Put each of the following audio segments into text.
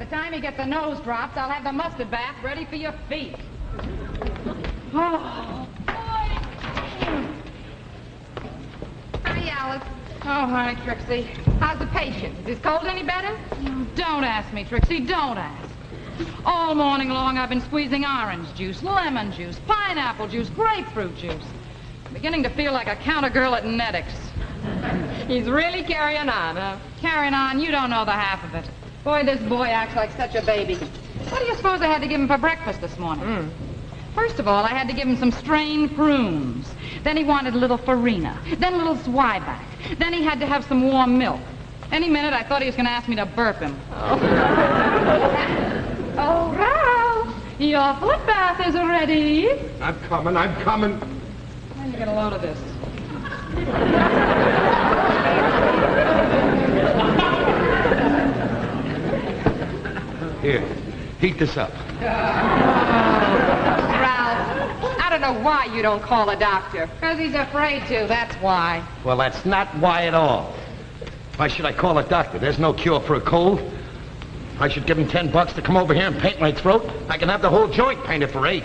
time you get the nose drops, I'll have the mustard bath ready for your feet. Oh, boy. Hi, Alice. Oh, honey, Trixie. How's the patient? Is his cold any better? Don't ask me, Trixie. Don't ask. All morning long, I've been squeezing orange juice, lemon juice, pineapple juice, grapefruit juice. I'm beginning to feel like a counter girl at Nettix. He's really carrying on, huh? Carrying on, you don't know the half of it. Boy, this boy acts like such a baby. What do you suppose I had to give him for breakfast this morning? First of all, I had to give him some strained prunes. Then he wanted a little farina. Then a little zwieback. Then he had to have some warm milk. Any minute, I thought he was going to ask me to burp him. Oh, Ralph, your foot bath is ready. I'm coming. When you get a load of this? Here, heat this up. Ralph, I don't know why you don't call a doctor. Because he's afraid to, that's why. Well, that's not why at all. Why should I call a doctor? There's no cure for a cold. I should give him $10 to come over here and paint my throat. I can have the whole joint painted for $8.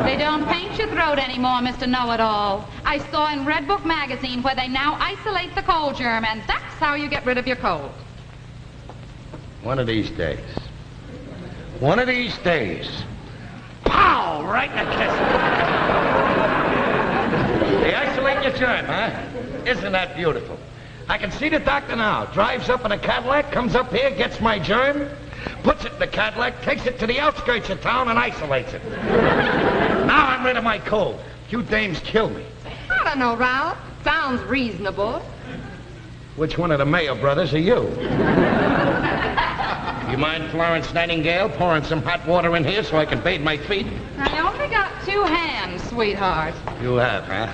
They don't paint your throat anymore, Mr. Know-It-All. I saw in Red Book magazine where they now isolate the cold germ, and that's how you get rid of your cold. One of these days. Pow! Right in the kiss. They isolate your germ, huh? Isn't that beautiful? I can see the doctor now. Drives up in a Cadillac, comes up here, gets my germ, puts it in the Cadillac, takes it to the outskirts of town and isolates it. Now I'm rid of my cold. You dames kill me. I don't know, Ralph. Sounds reasonable. Which one of the Mayo brothers are you? You mind, Florence Nightingale, pouring some hot water in here so I can bathe my feet? I only got 2 hands, sweetheart. You have, huh?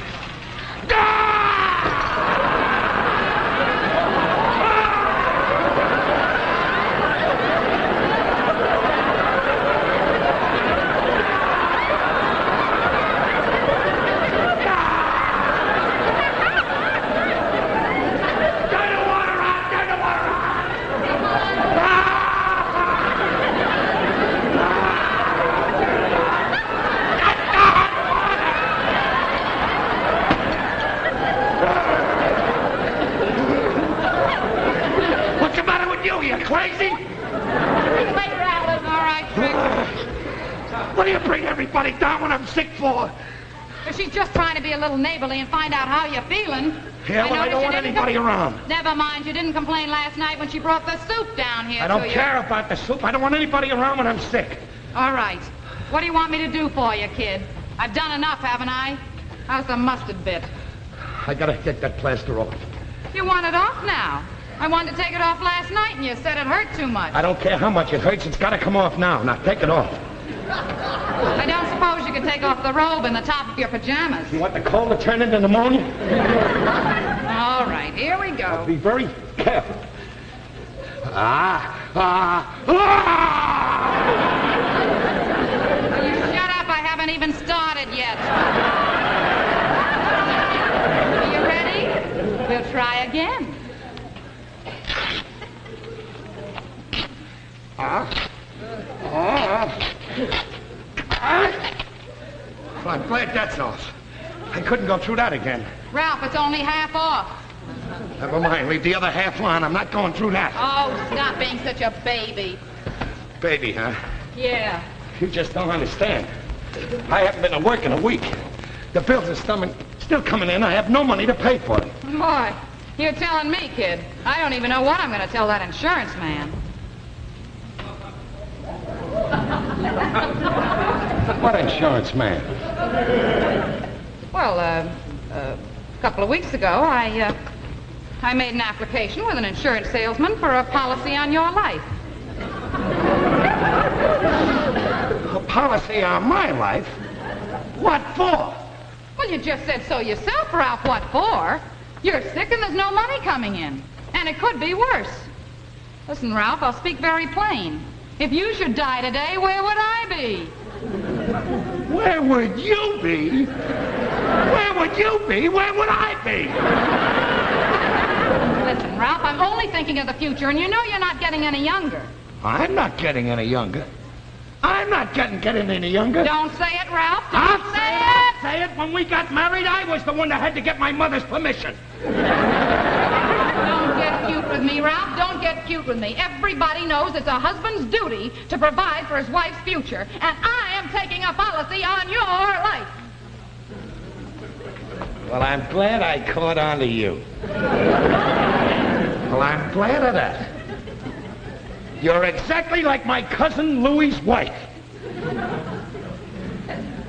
Crazy? Wait, Ralph. All right, Trixie. What do you bring everybody down when I'm sick for? She's just trying to be a little neighborly and find out how you're feeling. Yeah, well, I don't want anybody around. Never mind, you didn't complain last night when she brought the soup down here I don't care about the soup. I don't want anybody around when I'm sick. All right. What do you want me to do for you, kid? I've done enough, haven't I? How's the mustard bit? I gotta take that plaster off. You want it off now? I wanted to take it off last night, and you said it hurt too much. I don't care how much it hurts. It's gotta come off now. Now, take it off. I don't suppose you could take off the robe and the top of your pajamas. You want the cold to turn into pneumonia? All right, here we go. Be very careful. Will you shut up? I haven't even started yet. Are you ready? We'll try again. Well, I'm glad that's off. I couldn't go through that again. Ralph, it's only half off. Never mind. Leave the other half on. I'm not going through that. Oh, stop being such a baby. Baby, huh? Yeah. You just don't understand. I haven't been to work in a week. The bills are still coming in. I have no money to pay for them. Boy, you're telling me, kid. I don't even know what I'm going to tell that insurance man. What insurance man? Well, a couple of weeks ago, I made an application with an insurance salesman for a policy on your life. A policy on my life? What for? Well, you just said so yourself, Ralph. What for? You're sick and there's no money coming in. And it could be worse. Listen, Ralph, I'll speak very plain. If you should die today, where would I be? Where would you be? Where would you be? Where would I be? Listen, Ralph, I'm only thinking of the future, and you know you're not getting any younger. I'm not getting any younger. I'm not getting any younger. Don't say it, Ralph. I'll Don't say it. I'll say it. When we got married, I was the one that had to get my mother's permission. Don't get cute with me, Ralph. Don't get cute with me. Everybody knows it's a husband's duty to provide for his wife's future, and I am taking a policy on your life. Well, I'm glad I caught on to you. Well, I'm glad of that. You're exactly like my cousin Louie's wife.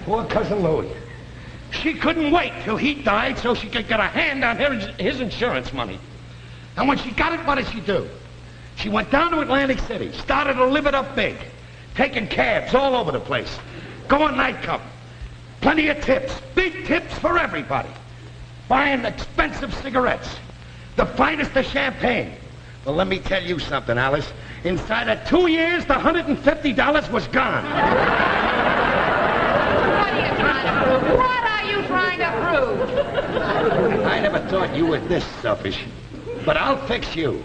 Poor cousin Louie. She couldn't wait till he died so she could get a hand on his insurance money. And when she got it, what did she do? She went down to Atlantic City, started to live it up big, taking cabs all over the place, going nightclub, plenty of tips, big tips for everybody, buying expensive cigarettes, the finest of champagne. Well, let me tell you something, Alice. Inside of 2 years, the $150 was gone. What are you trying to prove? What are you trying to prove? I never thought you were this selfish. But I'll fix you.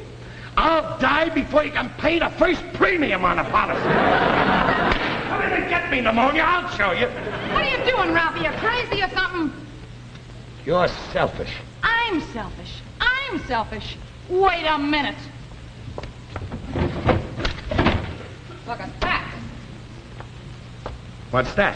I'll die before you can pay the first premium on the policy. Come in and get me pneumonia. I'll show you. What are you doing, Ralph? Are you crazy or something? You're selfish. I'm selfish. I'm selfish. Wait a minute. Look at that. What's that?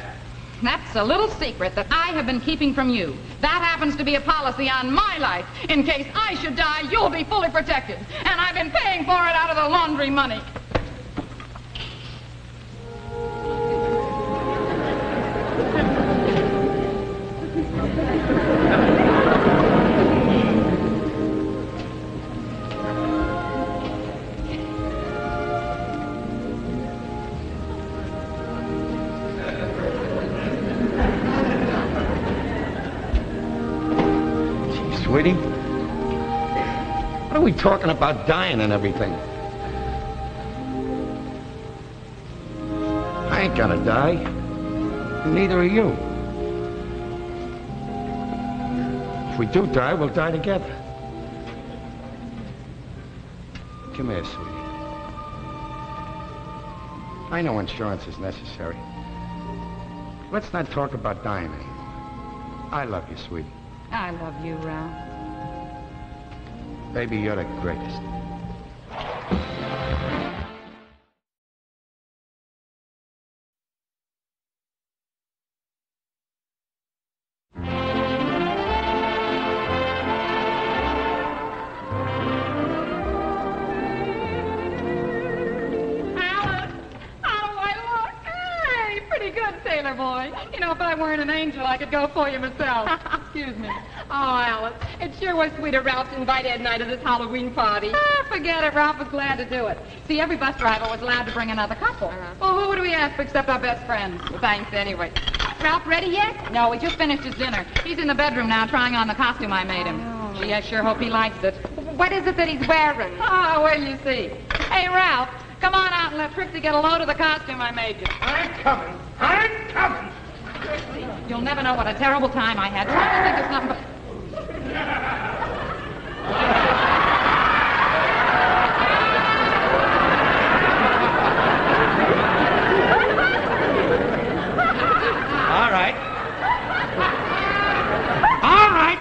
That's a little secret that I have been keeping from you. That happens to be a policy on my life. In case I should die, you'll be fully protected. And I've been paying for it out of the laundry money. Sweetie, what are we talking about dying and everything? I ain't gonna die. And neither are you. If we do die, we'll die together. Come here, sweetie. I know insurance is necessary. Let's not talk about dying anymore. I love you, sweetie. I love you, Ralph. Baby, you're the greatest. Sailor boy. You know, if I weren't an angel, I could go for you myself. Excuse me. Oh, Alice, it sure was sweet of Ralph to invite Ed and I to this Halloween party. Forget it. Ralph was glad to do it. See, every bus driver was allowed to bring another couple. Well, who would we ask except our best friends? Well, thanks anyway. Ralph ready yet? No, he just finished his dinner. He's in the bedroom now trying on the costume I made him. Oh. Gee, I sure hope he likes it. What is it that he's wearing? Oh, well, you see. Hey, Ralph, come on out and let Trixie get a load of the costume I made you. I'm coming. I'm coming. Trixie, you'll never know what a terrible time I had. Trying to think of something but... All right. All right.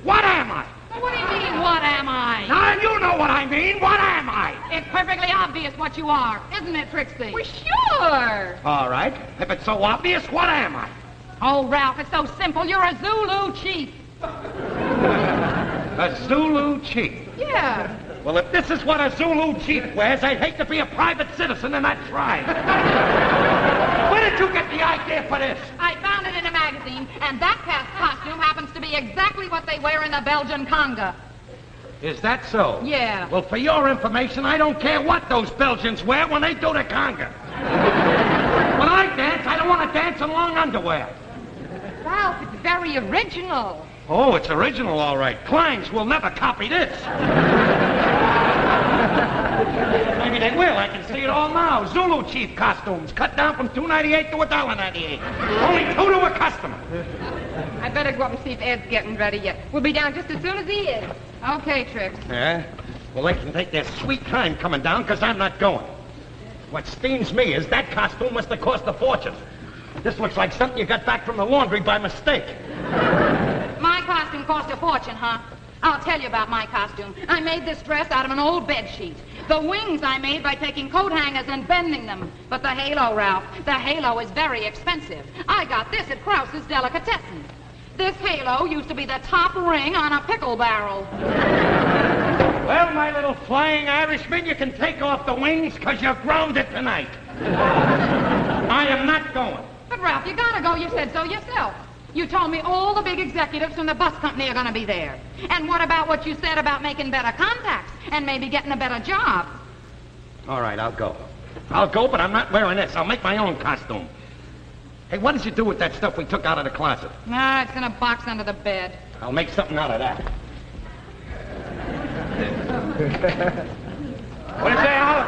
What am I? What do you mean, what am I? Now, you know what I mean. What am I? It's perfectly obvious what you are, isn't it, Trixie? Well, sure. All right. If it's so obvious, what am I? Oh, Ralph, it's so simple. You're a Zulu chief. A Zulu chief. Yeah. Well, if this is what a Zulu chief wears, I'd hate to be a private citizen in that tribe. Where did you get the idea for this? I found it in a magazine, and that past costume happens to be exactly what they wear in the Belgian conga. Is that so? Yeah. Well, for your information, I don't care what those Belgians wear when they do the conga. When I dance, I don't want to dance in long underwear. Ralph, it's very original. Oh, it's original, all right. Clients will never copy this. Maybe they will. I can see it all now. Zulu chief costumes, cut down from $2.98 to $1.98. Only 2 to a customer. I better go up and see if Ed's getting ready yet. We'll be down just as soon as he is. Okay, Trix. Yeah? Well, they can take their sweet time coming down, because I'm not going. What steams me is that costume must have cost a fortune. This looks like something you got back from the laundry by mistake. My costume cost a fortune, huh? I'll tell you about my costume. I made this dress out of an old bed sheet. The wings I made by taking coat hangers and bending them. But the halo, Ralph, the halo is very expensive. I got this at Krause's Delicatessen. This halo used to be the top ring on a pickle barrel. Well, my little flying Irishman, you can take off the wings, because you're grounded tonight. I am not going. But, Ralph, you gotta go. You said so yourself. You told me all the big executives from the bus company are gonna be there. And what about what you said about making better contacts and maybe getting a better job? All right, I'll go. I'll go, but I'm not wearing this. I'll make my own costume. Hey, what did you do with that stuff we took out of the closet? Ah, it's in a box under the bed. I'll make something out of that. What do you say, Olive?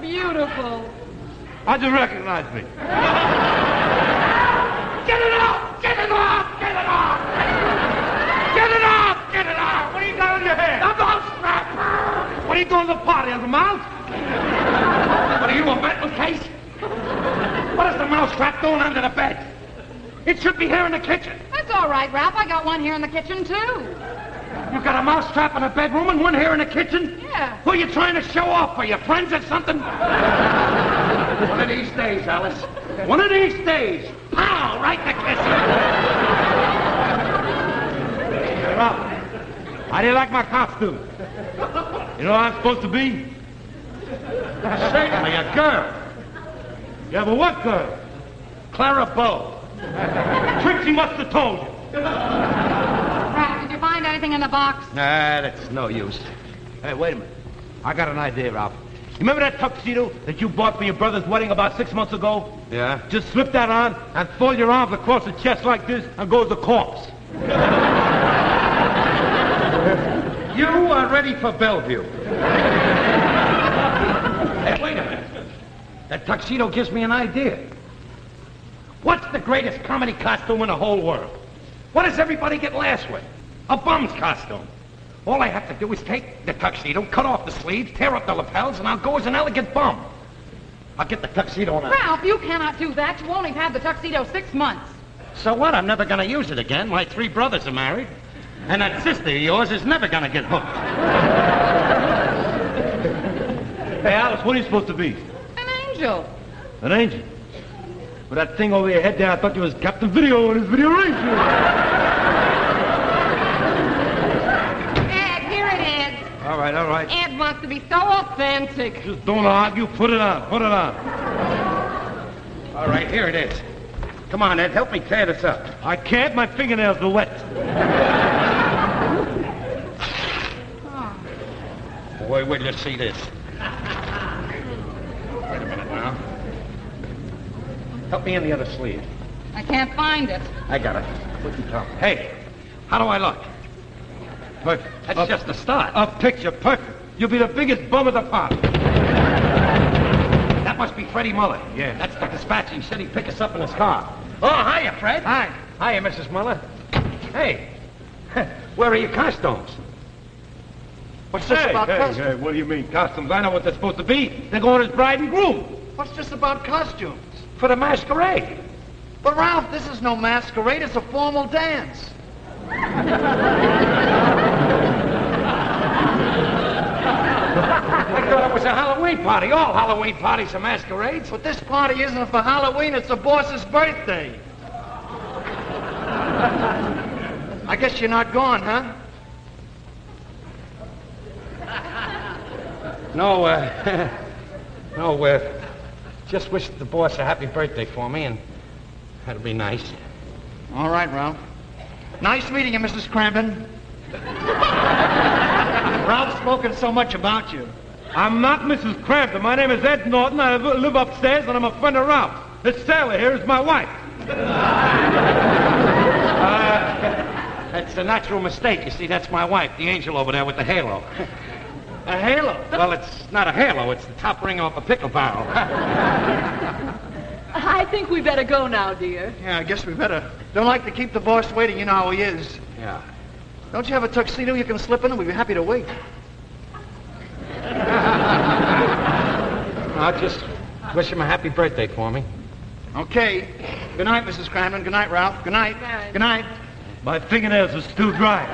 Beautiful. How'd you recognize me? Get it off! Get it off! Get it off! Get it off! Get it off! What do you got in your hair? The mouse trap! What are you doing at the party? On the mouse? What are you, a mental case? What is the mouse trap doing under the bed? It should be here in the kitchen. That's all right, Ralph. I got one here in the kitchen, too. You got a mouse trap in a bedroom and one here in the kitchen? Yeah. Who are you trying to show off for? Your friends or something? One of these days, Alice. One of these days. Pow! Right in the kitchen. Ralph, how do you like my costume? You know what I'm supposed to be? Certainly a girl. Yeah, but what girl? Clara Bow. Trixie must have told you. Ralph, did you find anything in the box? Nah, that's no use. Hey, wait a minute. I got an idea, Ralph. You remember that tuxedo that you bought for your brother's wedding about 6 months ago? Yeah? Just slip that on and fold your arms across the chest like this and goes the corpse. You are ready for Bellevue. Hey, wait a minute. That tuxedo gives me an idea. What's the greatest comedy costume in the whole world? What does everybody get laughs with? A bum's costume. All I have to do is take the tuxedo, cut off the sleeves, tear up the lapels, and I'll go as an elegant bum. I'll get the tuxedo on. Ralph, you cannot do that. You only had the tuxedo 6 months. So what? I'm never going to use it again. My 3 brothers are married. And that sister of yours is never going to get hooked. Hey, Alice, what are you supposed to be? An angel. An angel? With that thing over your head there, I thought you was Captain Video in his Video Ranger. Ed, here it is. All right, all right. Ed wants to be so authentic. Just don't argue. Put it on. Put it on. All right, here it is. Come on, Ed, help me tear this up. I can't. My fingernails are wet. Boy, where'd you see this? Wait a minute now. Help me in the other sleeve. I can't find it. I got it. Hey, how do I look? Perfect. That's just the start. A picture. Perfect. You'll be the biggest bum of the party. That must be Freddie Muller. Yeah. That's the dispatch. He said he'd pick us up in his car. Oh, hiya, Fred. Hi. Hiya, Mrs. Muller. Hey, where are your costumes? What's this about costumes? Hey, what do you mean, costumes? I know what they're supposed to be. They're going as bride and groom. What's this about costumes? For the masquerade. But Ralph, this is no masquerade. It's a formal dance. I thought it was a Halloween party. All Halloween parties are masquerades. But this party isn't for Halloween. It's the boss's birthday. I guess you're not going, huh? No, just wish the boss a happy birthday for me, and that'll be nice. All right, Ralph. Nice meeting you, Mrs. Crampton. Ralph's spoken so much about you. I'm not Mrs. Crampton. My name is Ed Norton. I live upstairs, and I'm a friend of Ralph. This Sally here is my wife. That's a natural mistake. You see, that's my wife, the angel over there with the halo. A halo? Well, it's not a halo. It's the top ring off a pickle barrel. I think we better go now, dear. Yeah, I guess we better. Don't like to keep the boss waiting. You know how he is. Yeah. Don't you have a tuxedo you can slip in and we'd be happy to wait? I'll just wish him a happy birthday for me. Okay. Good night, Mrs. Cramden. Good night, Ralph. Good night. Good night. My fingernails are still dry.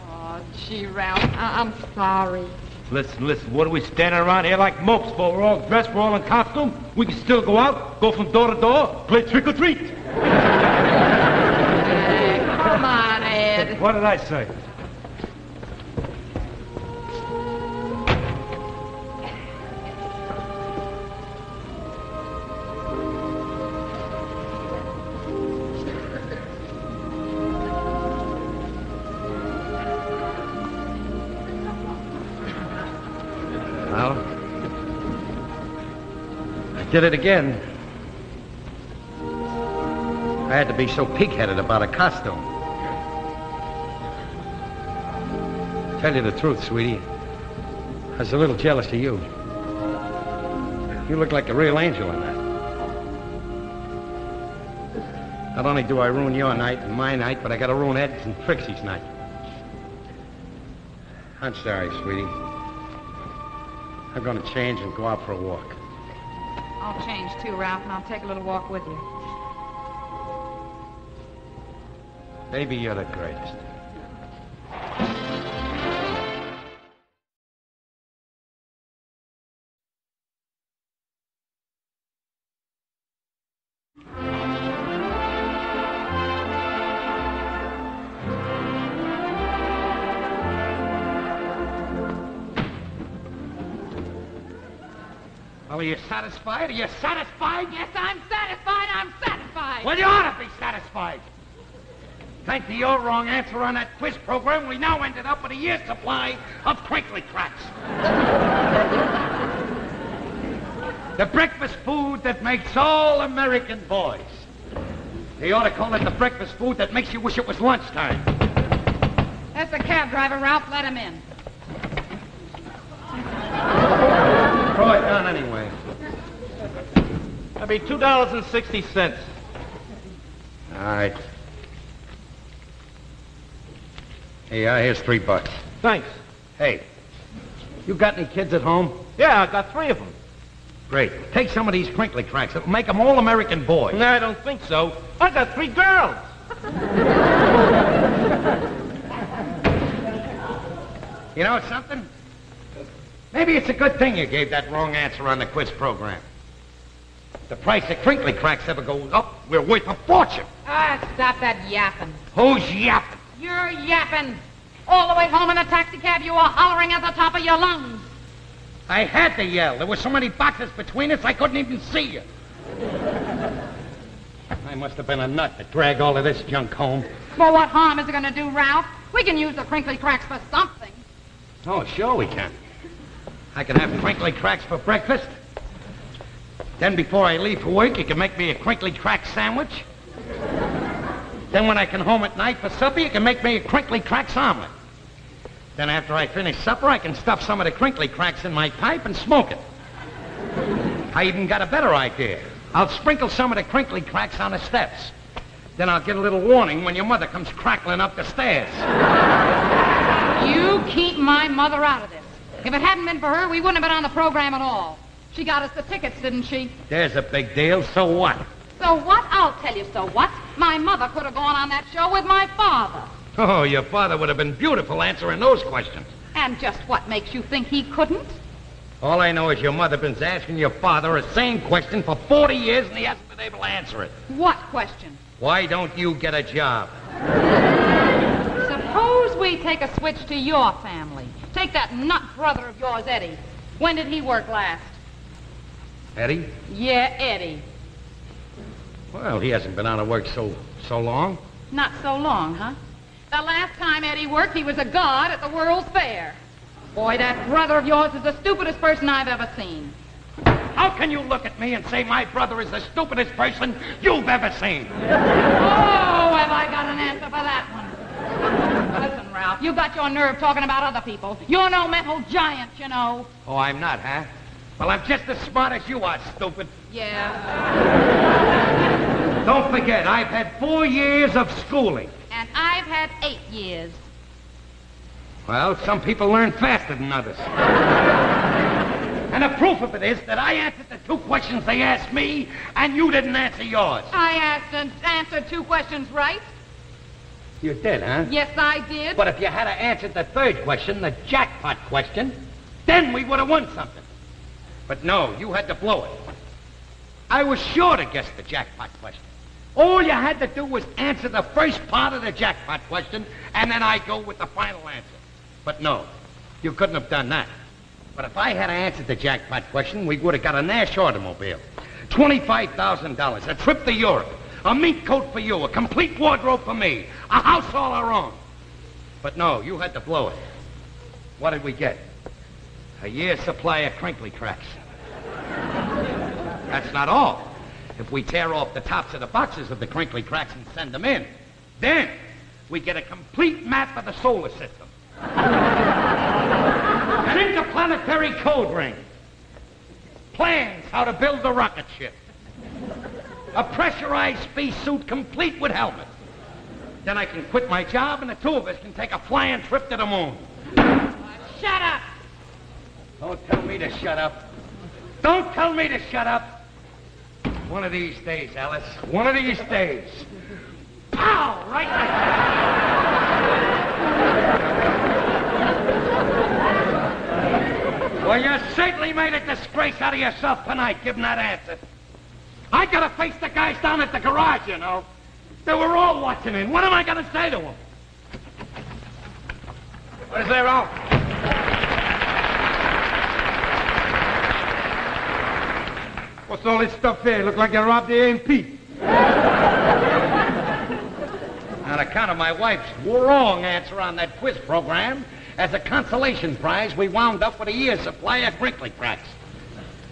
Oh, gee, Ralph, I'm sorry. Listen, what are we standing around here like mopes for? We're all dressed, we're all in costume. We can still go out, go from door to door, play trick or treat. Hey, come on, Ed. What did I say? Well, I did it again. I had to be so pig-headed about a costume. Tell you the truth, sweetie, I was a little jealous of you. You look like a real angel in that. Not only do I ruin your night and my night, but I gotta ruin Ed's and Trixie's night. I'm sorry, sweetie. I'm gonna change and go out for a walk. I'll change too, Ralph, and I'll take a little walk with you. Baby, you're the greatest. Well, are you satisfied? Are you satisfied? Yes, I'm satisfied. I'm satisfied. Well, you ought to be satisfied. Thanks to your wrong answer on that quiz program, we now ended up with a year's supply of crinkly cracks. The breakfast food that makes all American boys. They ought to call it the breakfast food that makes you wish it was lunchtime. That's the cab driver, Ralph. Let him in. Throw it down anyway. That'd be $2.60. All right. Hey, here's $3. Thanks. Hey, you got any kids at home? Yeah, I got 3 of them. Great. Take some of these crinkly cracks. It'll make them all American boys. No, I don't think so. I got 3 girls. You know something? Maybe it's a good thing you gave that wrong answer on the quiz program. If the price of crinkly cracks ever goes up, we're worth a fortune. Ah, stop that yapping. Who's yapping? You're yapping. All the way home in a taxicab, you were hollering at the top of your lungs. I had to yell. There were so many boxes between us, I couldn't even see you. I must have been a nut to drag all of this junk home. Well, what harm is it going to do, Ralph? We can use the crinkly cracks for something. Oh, sure we can. I can have crinkly cracks for breakfast. Then before I leave for work, you can make me a crinkly crack sandwich. Then when I come home at night for supper, you can make me a crinkly cracks omelet. Then after I finish supper, I can stuff some of the crinkly cracks in my pipe and smoke it. I even got a better idea. I'll sprinkle some of the crinkly cracks on the steps. Then I'll get a little warning when your mother comes crackling up the stairs. You keep my mother out of this. If it hadn't been for her, we wouldn't have been on the program at all. She got us the tickets, didn't she? There's a big deal. So what? So what? I'll tell you so what. My mother could have gone on that show with my father. Oh, your father would have been beautiful answering those questions. And just what makes you think he couldn't? All I know is your mother been asking your father a same question for 40 years and he hasn't been able to answer it. What question? Why don't you get a job? Suppose we take a switch to your family. Take that nut brother of yours, Eddie. When did he work last? Eddie? Yeah, Eddie. Well, he hasn't been out of work so long. Not so long, huh? The last time Eddie worked, he was a god at the World's Fair. Boy, that brother of yours is the stupidest person I've ever seen. How can you look at me and say my brother is the stupidest person you've ever seen? Oh, have I got an answer for that one? Listen, Ralph, you got your nerve talking about other people. You're no mental giant, you know. Oh, I'm not, huh? Well, I'm just as smart as you are, stupid. Yeah. Don't forget, I've had 4 years of schooling. And I've had 8 years. Well, some people learn faster than others. And the proof of it is that I answered the 2 questions they asked me, and you didn't answer yours. I answered 2 questions right. You did, huh? Yes, I did. But if you had answered the 3rd question, the jackpot question, then we would have won something. But no, you had to blow it. I was sure to guess the jackpot question. All you had to do was answer the first part of the jackpot question, and then I'd go with the final answer. But no, you couldn't have done that. But if I had answered the jackpot question, we would have got a Nash automobile, $25,000, a trip to Europe, a mink coat for you, a complete wardrobe for me, a house all our own. But no, you had to blow it. What did we get? A year's supply of crinkly cracks. That's not all. If we tear off the tops of the boxes of the crinkly cracks and send them in, then we get a complete map of the solar system. An interplanetary code ring. Plans how to build a rocket ship. A pressurized space suit complete with helmet. Then I can quit my job and the 2 of us can take a flying trip to the moon. Shut up! Don't tell me to shut up. Don't tell me to shut up. One of these days, Alice. One of these days. Pow! Right in the... Well, you certainly made a disgrace out of yourself tonight, giving that answer. I gotta face the guys down at the garage, you know. They were all watching in. What am I gonna say to them? What is there, Ralph? What's all this stuff here? Look like you robbed the A&P. On account of my wife's wrong answer on that quiz program, as a consolation prize, we wound up with a year's supply of crinkly cracks.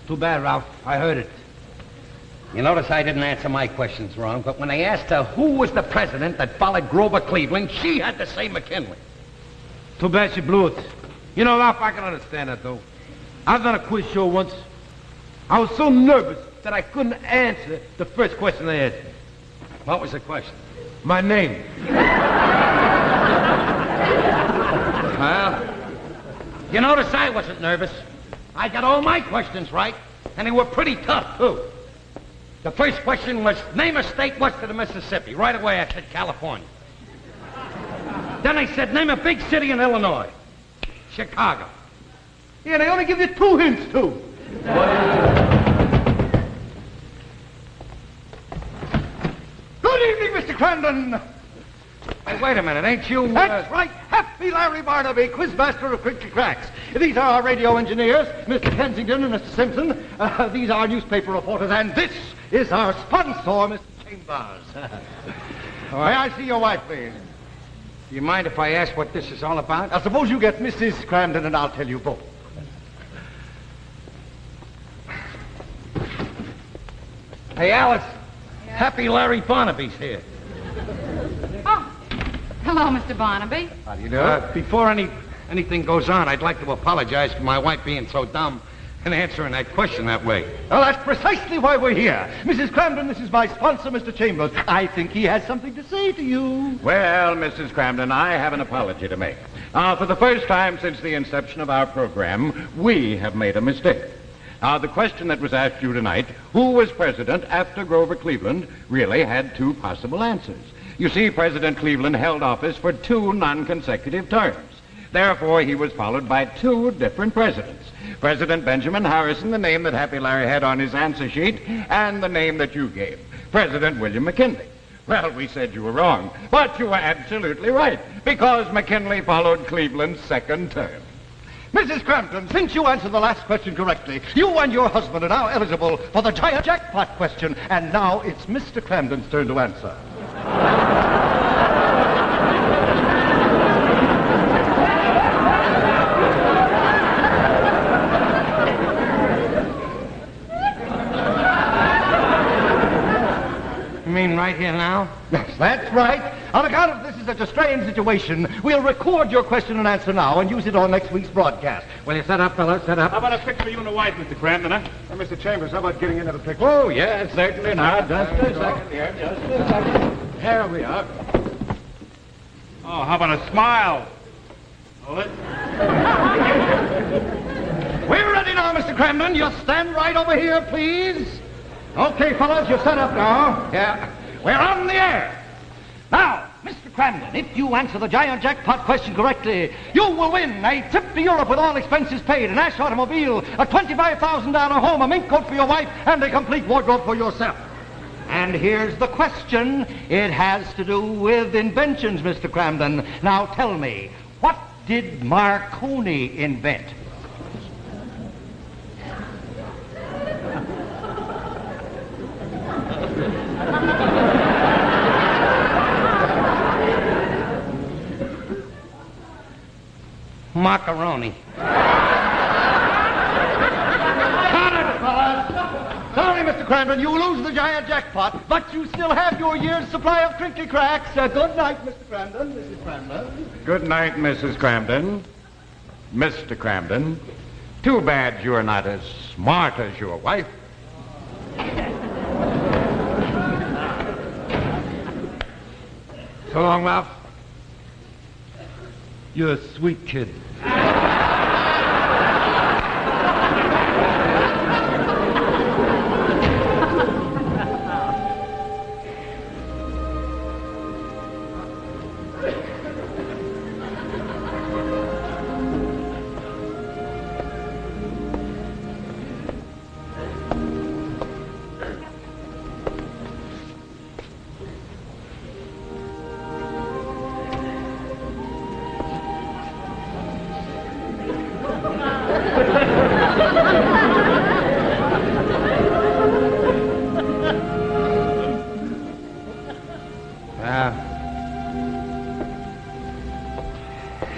Too bad, Ralph. I heard it. You notice I didn't answer my questions wrong, but when they asked her who was the president that followed Grover Cleveland, she had to say McKinley. Too bad she blew it. You know, Ralph, I can understand that, though. I've done a quiz show once. I was so nervous that I couldn't answer the first question they asked me. What was the question? My name. Well, you notice I wasn't nervous. I got all my questions right, and they were pretty tough, too. The first question was, name a state west of the Mississippi. Right away, I said California. Then I said, name a big city in Illinois. Chicago. Yeah, they only give you 2 hints, too. Good evening, Mr. Crandon. Hey, wait a minute, ain't you... That's right, Happy Larry Barnaby, quizmaster of Crinkly Cracks. These are our radio engineers, Mr. Kensington and Mr. Simpson. These are newspaper reporters, and this is our sponsor, Mr. Chambers. May I see your wife, please? Do you mind if I ask what this is all about? Now, suppose you get Mrs. Crandon, and I'll tell you both. Hey, Alice. Yeah. Happy Larry Barnaby's here. Oh, hello, Mr. Barnaby. How do you do? Before anything goes on, I'd like to apologize for my wife being so dumb and answering that question that way. Well, that's precisely why we're here. Mrs. Crandon, this is my sponsor, Mr. Chambers. I think he has something to say to you. Well, Mrs. Crandon, I have an apology to make. For the first time since the inception of our program, we have made a mistake. The question that was asked you tonight, who was president after Grover Cleveland, really had 2 possible answers. You see, President Cleveland held office for 2 non-consecutive terms. Therefore, he was followed by 2 different presidents. President Benjamin Harrison, the name that Happy Larry had on his answer sheet, and the name that you gave, President William McKinley. Well, we said you were wrong, but you were absolutely right, because McKinley followed Cleveland's 2nd term. Mrs. Crampton, since you answered the last question correctly, you and your husband are now eligible for the giant jackpot question, and now it's Mr. Crampton's turn to answer. You mean right here now? Yes, that's right. On account of this is such a strange situation, we'll record your question and answer now and use it on next week's broadcast. Well, you set up, fellas, set up. How about a fix for you and the wife, Mr. Cramden, huh? Mr. Chambers, how about getting into the picture? Oh, yes, certainly now. Just a second here, just a second. Here we are. Oh, how about a smile? Oh, We're ready now, Mr. Cramden. You'll stand right over here, please. Okay, fellas, you're set up now. Yeah. We're on the air. Now, Mr. Cramden, if you answer the giant jackpot question correctly, you will win a trip to Europe with all expenses paid, an Ash automobile, a $25,000 home, a mink coat for your wife, and a complete wardrobe for yourself. And here's the question. It has to do with inventions, Mr. Cramden. Now tell me, what did Marconi invent? Macaroni. Sorry, Mr. Cramden, you lose the giant jackpot, but you still have your year's supply of crinkly cracks. Good night, Mr. Cramden, Mrs. Cramden. Good night, Mrs. Cramden. Mr. Cramden, too bad you're not as smart as your wife. So long, Ralph. You're a sweet kid.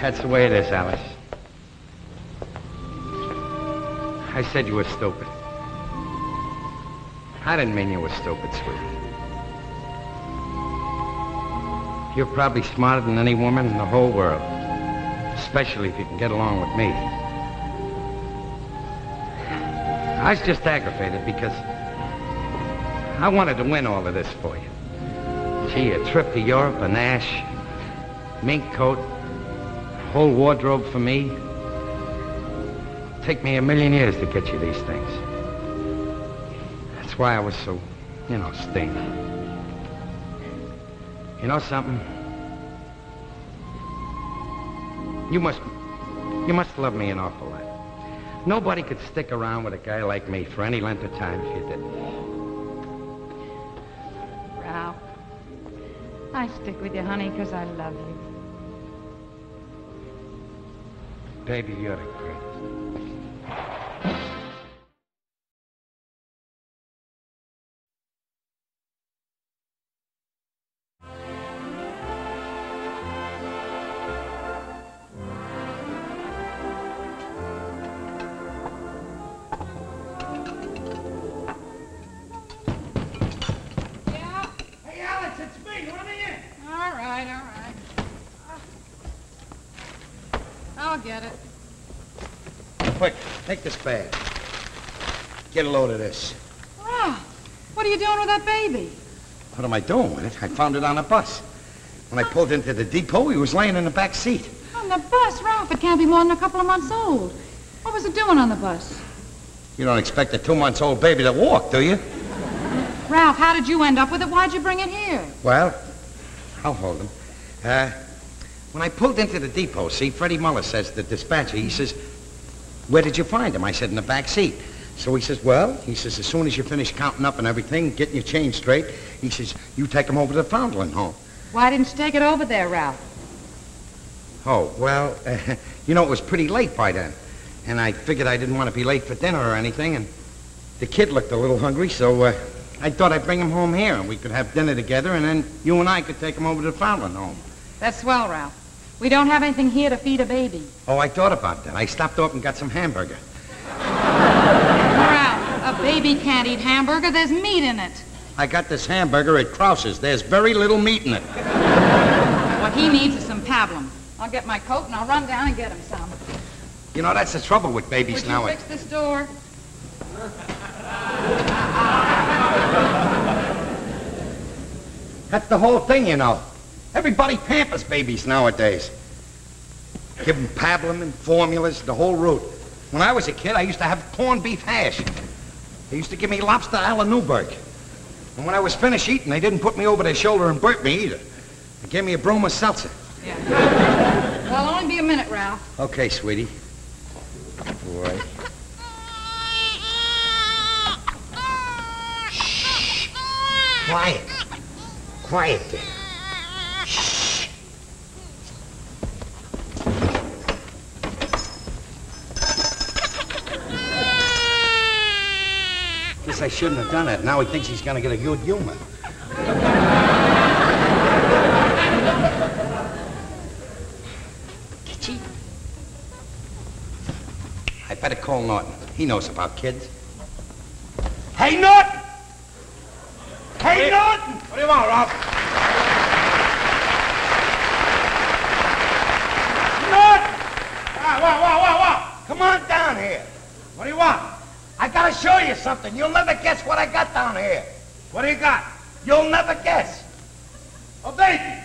That's the way it is, Alice. I said you were stupid. I didn't mean you were stupid, sweetie. You're probably smarter than any woman in the whole world, especially if you can get along with me. I was just aggravated because I wanted to win all of this for you. Gee, a trip to Europe, an Ash, mink coat, whole wardrobe for me. It'd take me 1,000,000 years to get you these things. That's why I was so, stingy. You know something? You must love me an awful lot. Nobody could stick around with a guy like me for any length of time if you didn't. Ralph, I stick with you, honey, because I love you. Baby, you're the greatest. Yeah? Hey, Alex, it's me. Let me in. All right, all right. I'll get it. Quick, take this bag. Get a load of this. Ralph, what are you doing with that baby? What am I doing with it? I found it on a bus. When I pulled into the depot, he was laying in the back seat. On the bus, Ralph. It can't be more than a couple of months old. What was it doing on the bus? You don't expect a 2-month-old baby to walk, do you? Ralph, how did you end up with it? Why'd you bring it here? Well, I'll hold him. When I pulled into the depot, see, Freddie Muller says, the dispatcher, he says, where did you find him? I said, in the back seat. So he says, as soon as you finish counting up and everything, getting your change straight, he says, you take him over to the Foundling home. Why didn't you take it over there, Ralph? Oh, well, it was pretty late by then. And I figured I didn't want to be late for dinner or anything, and the kid looked a little hungry, so I thought I'd bring him home here, and we could have dinner together, and then you and I could take him over to the Foundling home. That's swell, Ralph. We don't have anything here to feed a baby. Oh, I thought about that. I stopped off and got some hamburger. Ralph, a baby can't eat hamburger. There's meat in it. I got this hamburger at Krause's. There's very little meat in it. What he needs is some pablum. I'll get my coat and I'll run down and get him some. You know, that's the trouble with babies Would now. you fix this door? That's the whole thing, you know. Everybody pampers babies nowadays. Give them pablum and formulas, the whole root. When I was a kid, I used to have corned beef hash. They used to give me lobster a la Newburgh. And when I was finished eating, they didn't put me over their shoulder and burp me either. They gave me a broom of seltzer. Yeah. Well, only be a minute, Ralph. Okay, sweetie. Boy. Shh. Quiet. Quiet there. Shh. Guess I shouldn't have done that. Now he thinks he's going to get a good humor. Kitchy. I better call Norton. He knows about kids. Hey, Norton! Hey, Norton! What do you want, Ralph? Norton! What? Come on down here. What do you want? I gotta show you something. You'll never guess what I got down here. What do you got? You'll never guess. A baby.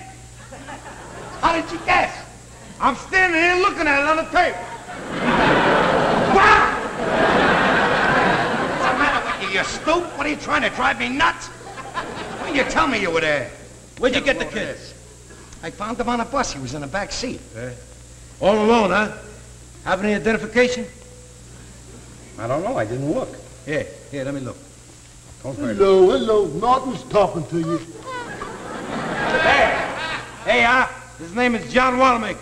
How did you guess? I'm standing here looking at it on the table. What? What's the matter with you? You stoop? What are you trying to drive me nuts? Why didn't you tell me you were there? Where'd you get the kids? I found him on a bus. He was in the back seat. All alone, huh? Have any identification? I don't know. I didn't look. Here, let me look. Don't hurt him. Hello. Norton's talking to you. Hey, his name is John Wanamaker.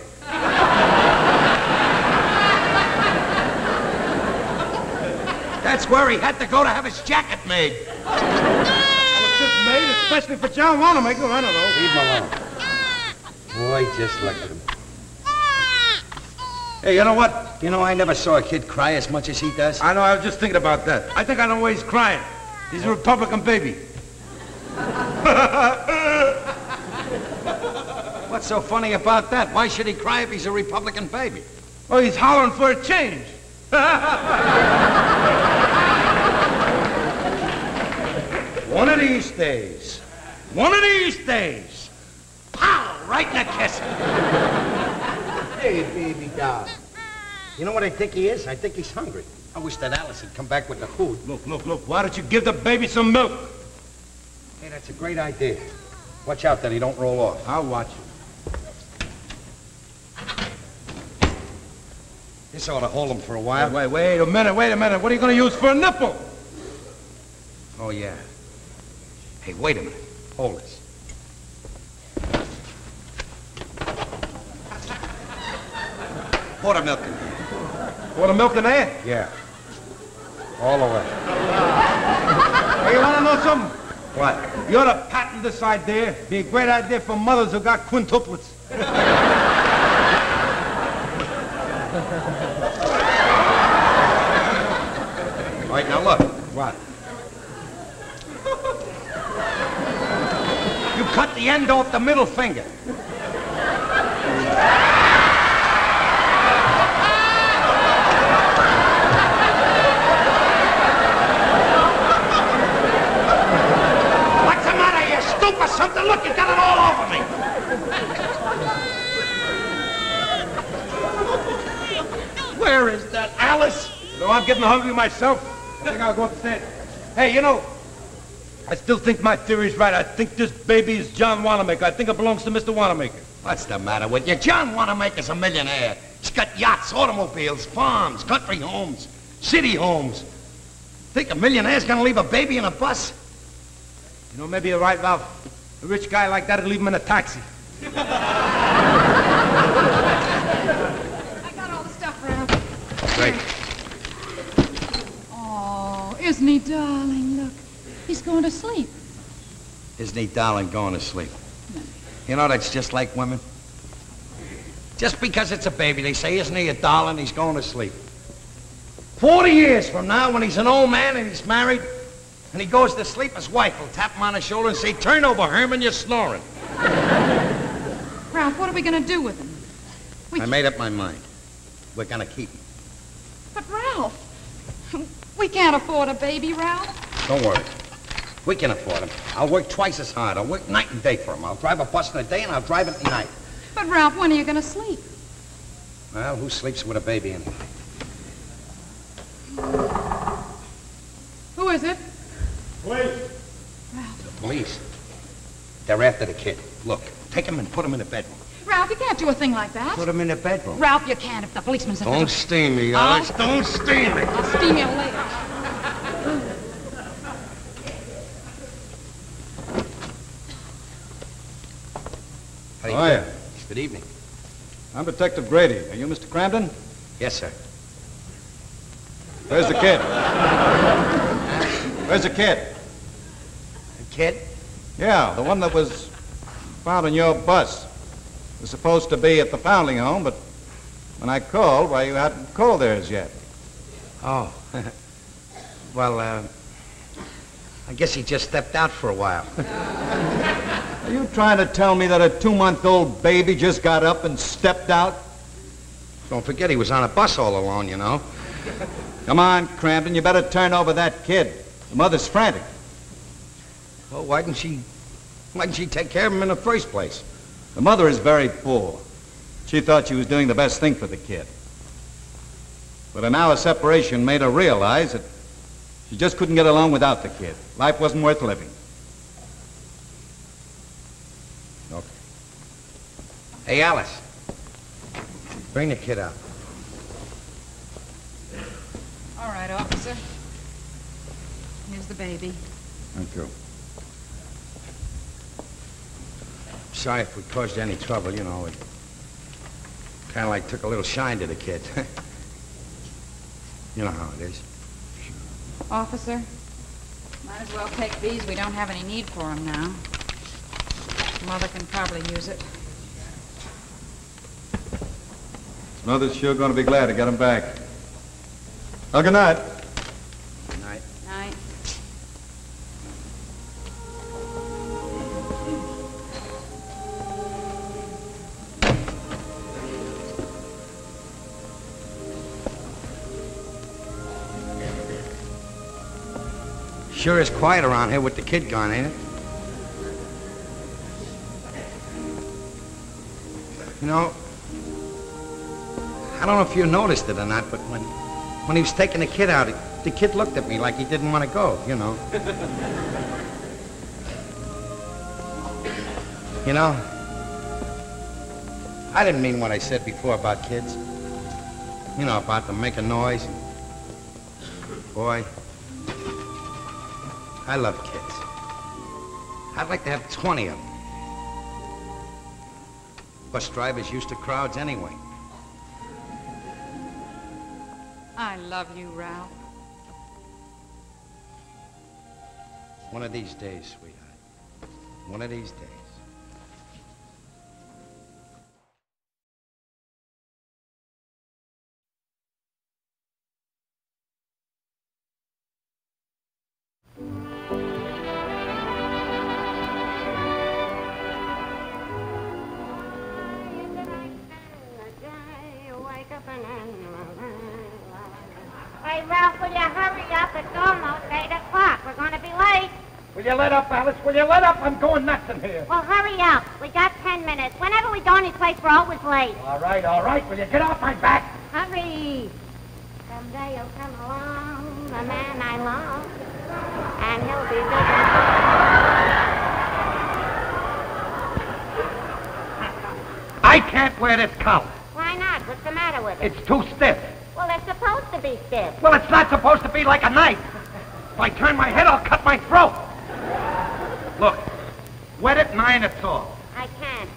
That's where he had to go to have his jacket made. Well, it's just made especially for John Wanamaker. I don't know. Leave him alone. Boy, just look at him. Hey, you know what? You know, I never saw a kid cry as much as he does. I know, I was just thinking about that. I think I know why he's crying. He's a Republican baby. What's so funny about that? Why should he cry if he's a Republican baby? Oh, he's hollering for a change. One of these days. Pow! Right in the kiss. Hey, baby doll. You know what I think he is? I think he's hungry. I wish that Alice had come back with the food. Look. Why don't you give the baby some milk? Hey, that's a great idea. Watch out that he don't roll off. I'll watch you. This ought to hold him for a while. Wait a minute. What are you going to use for a nipple? Oh, yeah. Hey, wait a minute. Hold this. Pour the milk in there. Pour the milk in there? Yeah. All the way. Hey, you want to know something? What? You ought to patent this idea. Be a great idea for mothers who got quintuplets. All right, now look. What? You cut the end off the middle finger. What's the matter, you stupid something? Look, you got it all over me. Where is that Alice? No, I'm getting hungry myself. I think I'll go upstairs. Hey, you know, I still think my theory's right. I think this baby is John Wanamaker. I think it belongs to Mr. Wanamaker. What's the matter with you? John Wanamaker's a millionaire. He's got yachts, automobiles, farms, country homes, city homes. Think a millionaire's gonna leave a baby in a bus? You know, maybe you're right, Ralph. A rich guy like that would leave him in a taxi. I got all the stuff, Ralph. Great. Oh, isn't he darling? Look, he's going to sleep. Isn't he, darling, going to sleep? You know, that's just like women. Just because it's a baby, they say, isn't he a darling, he's going to sleep. 40 years from now, when he's an old man and he's married, And he goes to sleep, his wife will tap him on the shoulder and say, "Turn over, Herman, you're snoring." Ralph, what are we going to do with him? I made up my mind. We're going to keep him. But, Ralph, we can't afford a baby, Ralph. Don't worry. We can afford him. I'll work twice as hard. I'll work night and day for him. I'll drive a bus in the day and I'll drive it at night. But, Ralph, when are you going to sleep? Well, who sleeps with a baby anyway? Who is it? Police. The police. They're after the kid. Look, take him and put him in the bedroom. Ralph, you can't do a thing like that. Put him in the bedroom. Ralph, you can't if the policeman says... Don't steam me, Alice. Don't steam me. I'll steam you later. How do you Hiya. do? Good evening. I'm Detective Grady. Are you Mr. Cramden? Yes, sir. Where's the kid? Where's the kid? The kid? Yeah, the one that was found in your bus. Was supposed to be at the foundling home, but when I called, why, you hadn't called there as yet. Oh. Well, I guess he just stepped out for a while. Are you trying to tell me that a 2-month-old baby just got up and stepped out? Don't forget he was on a bus all alone, you know. Come on, Cramden, you better turn over that kid. The mother's frantic. Well, why didn't she take care of him in the first place? The mother is very poor. She thought she was doing the best thing for the kid. But an hour's separation made her realize that she just couldn't get along without the kid. Life wasn't worth living. Okay. Hey, Alice. Bring the kid out. All right, officer. Here's the baby. Thank you. Sorry if we caused you any trouble, you know. It kind of like took a little shine to the kid. You know how it is. Officer, might as well take these. We don't have any need for them now. Mother can probably use it. Mother's sure going to be glad to get him back. Well, good night. Good night. Night. Sure is quiet around here with the kid gone, ain't it? You know, I don't know if you noticed it or not, but when he was taking the kid out, the kid looked at me like he didn't want to go, you know. You know, I didn't mean what I said before about kids. You know, about them making noise. Boy, I love kids. I'd like to have 20 of them. Bus drivers used to crowds anyway. I love you, Ralph. One of these days, sweetheart. One of these days. Hey, Ralph, will you hurry up? It's almost 8 o'clock. We're going to be late. Will you let up, Alice? Will you let up? I'm going nuts in here. Well, hurry up. We got 10 minutes. Whenever we go anyplace, we're always late. All right. Will you get off my back? Hurry. Someday you'll come along, the man I love, and he'll be big I can't wear this collar. Why not? What's the matter with it? It's too stiff. Well, they're supposed to be stiff. Well, it's not supposed to be like a knife. If I turn my head, I'll cut my throat. Look, wet it and iron it off. I can't.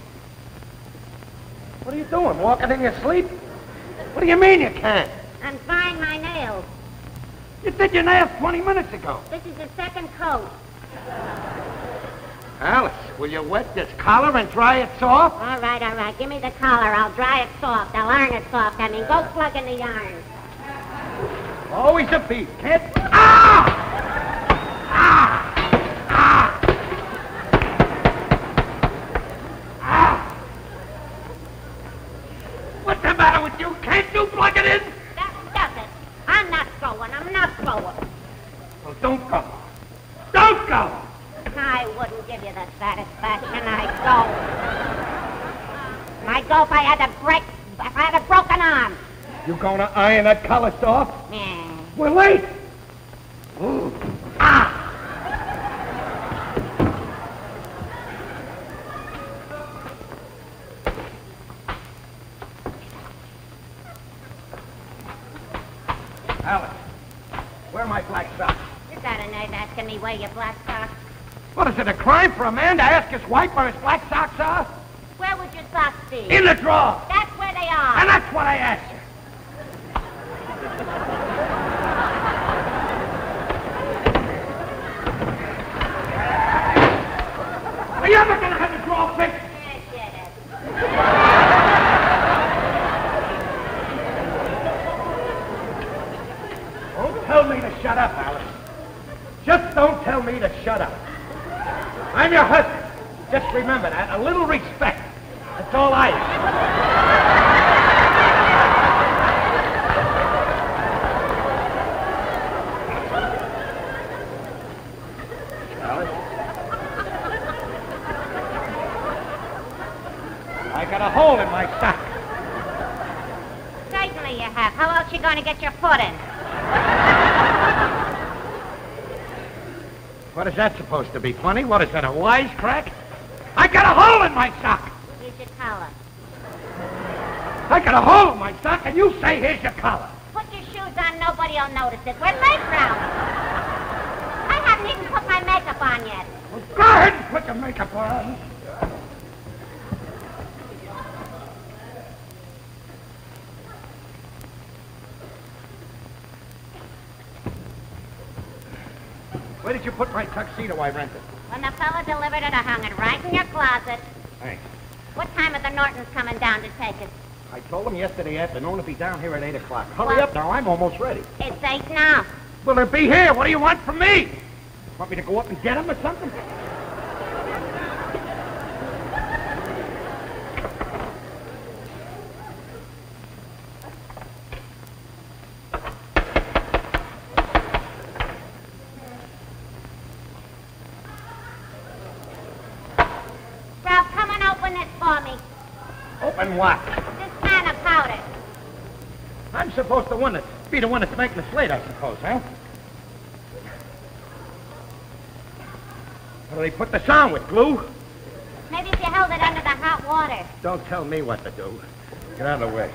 What are you doing, walking in your sleep? What do you mean you can't? I'm frying my nails. You did your nails 20 minutes ago. This is the second coat. Alice, will you wet this collar and dry it soft? All right. Give me the collar. I'll dry it soft. I'll iron it soft. I mean, go plug in the yarn. Always a beat, kid. Ah! Ah! you plug it in? That does it. I'm not going. I'm not going. Well, don't go. Don't go! I wouldn't give you the satisfaction. I'd go. I'd go if I had a broken arm. You gonna iron that collar off? Yeah. We're late! Ooh. Ah! Alice, where are my black socks? You got a nerve asking me where your black socks? What, is it a crime for a man to ask his wife where his black socks are? Where would your socks be? In the drawer! That's where they are. And that's what I asked you. Are you ever gonna have the drawer fixed? Get it. Don't tell me to shut up, Alice. Just don't tell me to shut up. I'm your husband. Just remember that. A little respect. That's all I ask. Alice? I got a hole in my sock. Certainly you have. How else you going to get your foot in? What is that supposed to be? Funny? What is that, a wisecrack? I got a hole in my sock! Here's your collar. I got a hole in my sock, and you say, here's your collar. Put your shoes on, nobody will notice it. We're late, Ralph. I haven't even put my makeup on yet. Well, go ahead and put your makeup on. Where did you put my tuxedo I rented? When the fella delivered it, I hung it right in your closet. Thanks. What time are the Nortons coming down to take us? I told them yesterday afternoon to be down here at 8 o'clock. Hurry What? up now, I'm almost ready. It's 8 now. Well, they'll be here. What do you want from me? Want me to go up and get them or something? Ralph, come and open this for me. Open what? This can of powder. I'm supposed to be the one that's making the slate, I suppose, huh? What do they put this on with, glue? Maybe if you held it under the hot water. Don't tell me what to do. Get out of the way.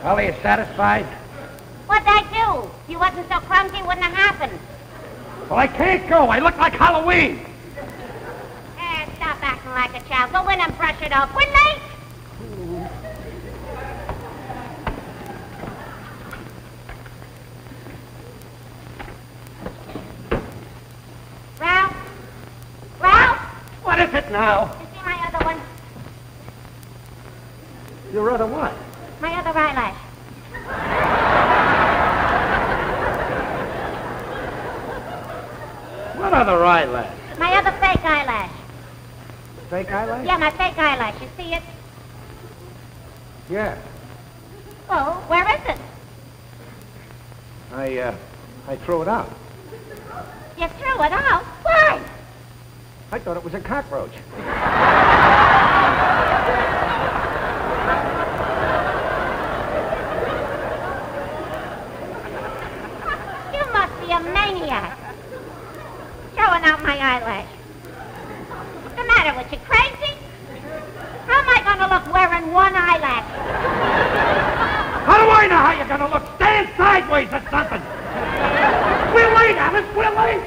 Well, are you satisfied? What'd I do? If you wasn't so clumsy, it wouldn't have happened. Well, I can't go. I look like Halloween. Stop acting like a child. Go in and brush it off. We're late. Ralph? Ralph? What is it now? You see my other one? Your other what? My other eyelash. What other eyelash? My other fake eyelash. Fake eyelash? Yeah, my fake eyelash. You see it? Yeah. Well, where is it? I threw it out. You threw it out? Why? I thought it was a cockroach. You must be a maniac. Throwing out my eyelash. What's the matter with you, crazy? How am I going to look wearing one eyelash? How do I know how you're gonna look? Stand sideways or something. We're late, Alice. We're late.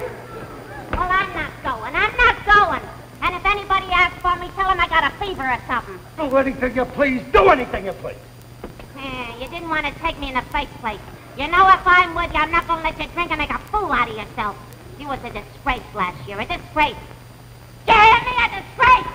Well, I'm not going. I'm not going. And if anybody asks for me, tell them I got a fever or something. Do anything you please. Do anything you please. You didn't want to take me in the first place. You know, if I'm with you, I'm not going to let you drink and make a fool out of yourself. You was a disgrace last year. A disgrace. You hear me? A disgrace.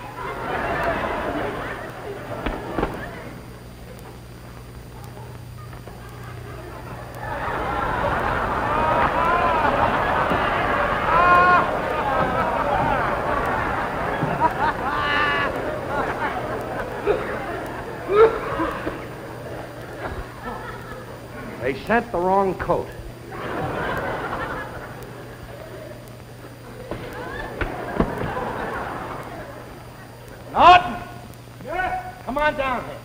They sent the wrong coat. Norton! Yeah? Come on down here.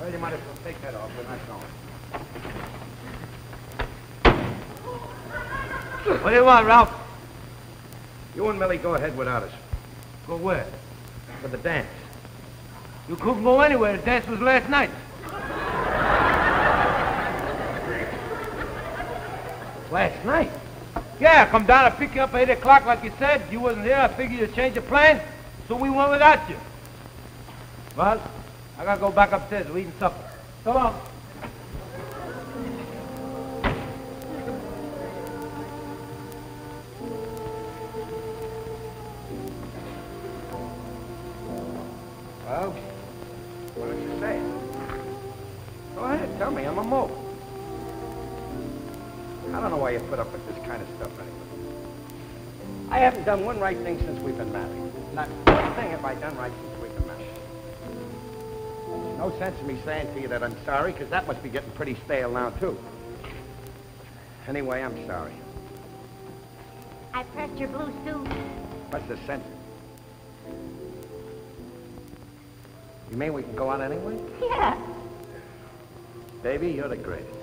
Well, you might as well take that off. We're not going. What do you want, Ralph? You and Millie go ahead without us. Go where? For the dance. You couldn't go anywhere. The dance was last night. Last night? Yeah, come down and pick you up at 8 o'clock like you said. You wasn't here. I figured you'd change your plan, so we went without you. Well, I gotta go back upstairs. We're eating supper. So long. Well, what did you say? Go ahead, tell me. I'm a mope. I don't know why you put up with this kind of stuff anyway. I haven't done one right thing since we've been married. Not one thing have I done right since we've been married. There's no sense in me saying to you that I'm sorry, because that must be getting pretty stale now, too. Anyway, I'm sorry. I pressed your blue suit. What's the sense? You mean we can go out anyway? Yeah. Baby, you're the greatest.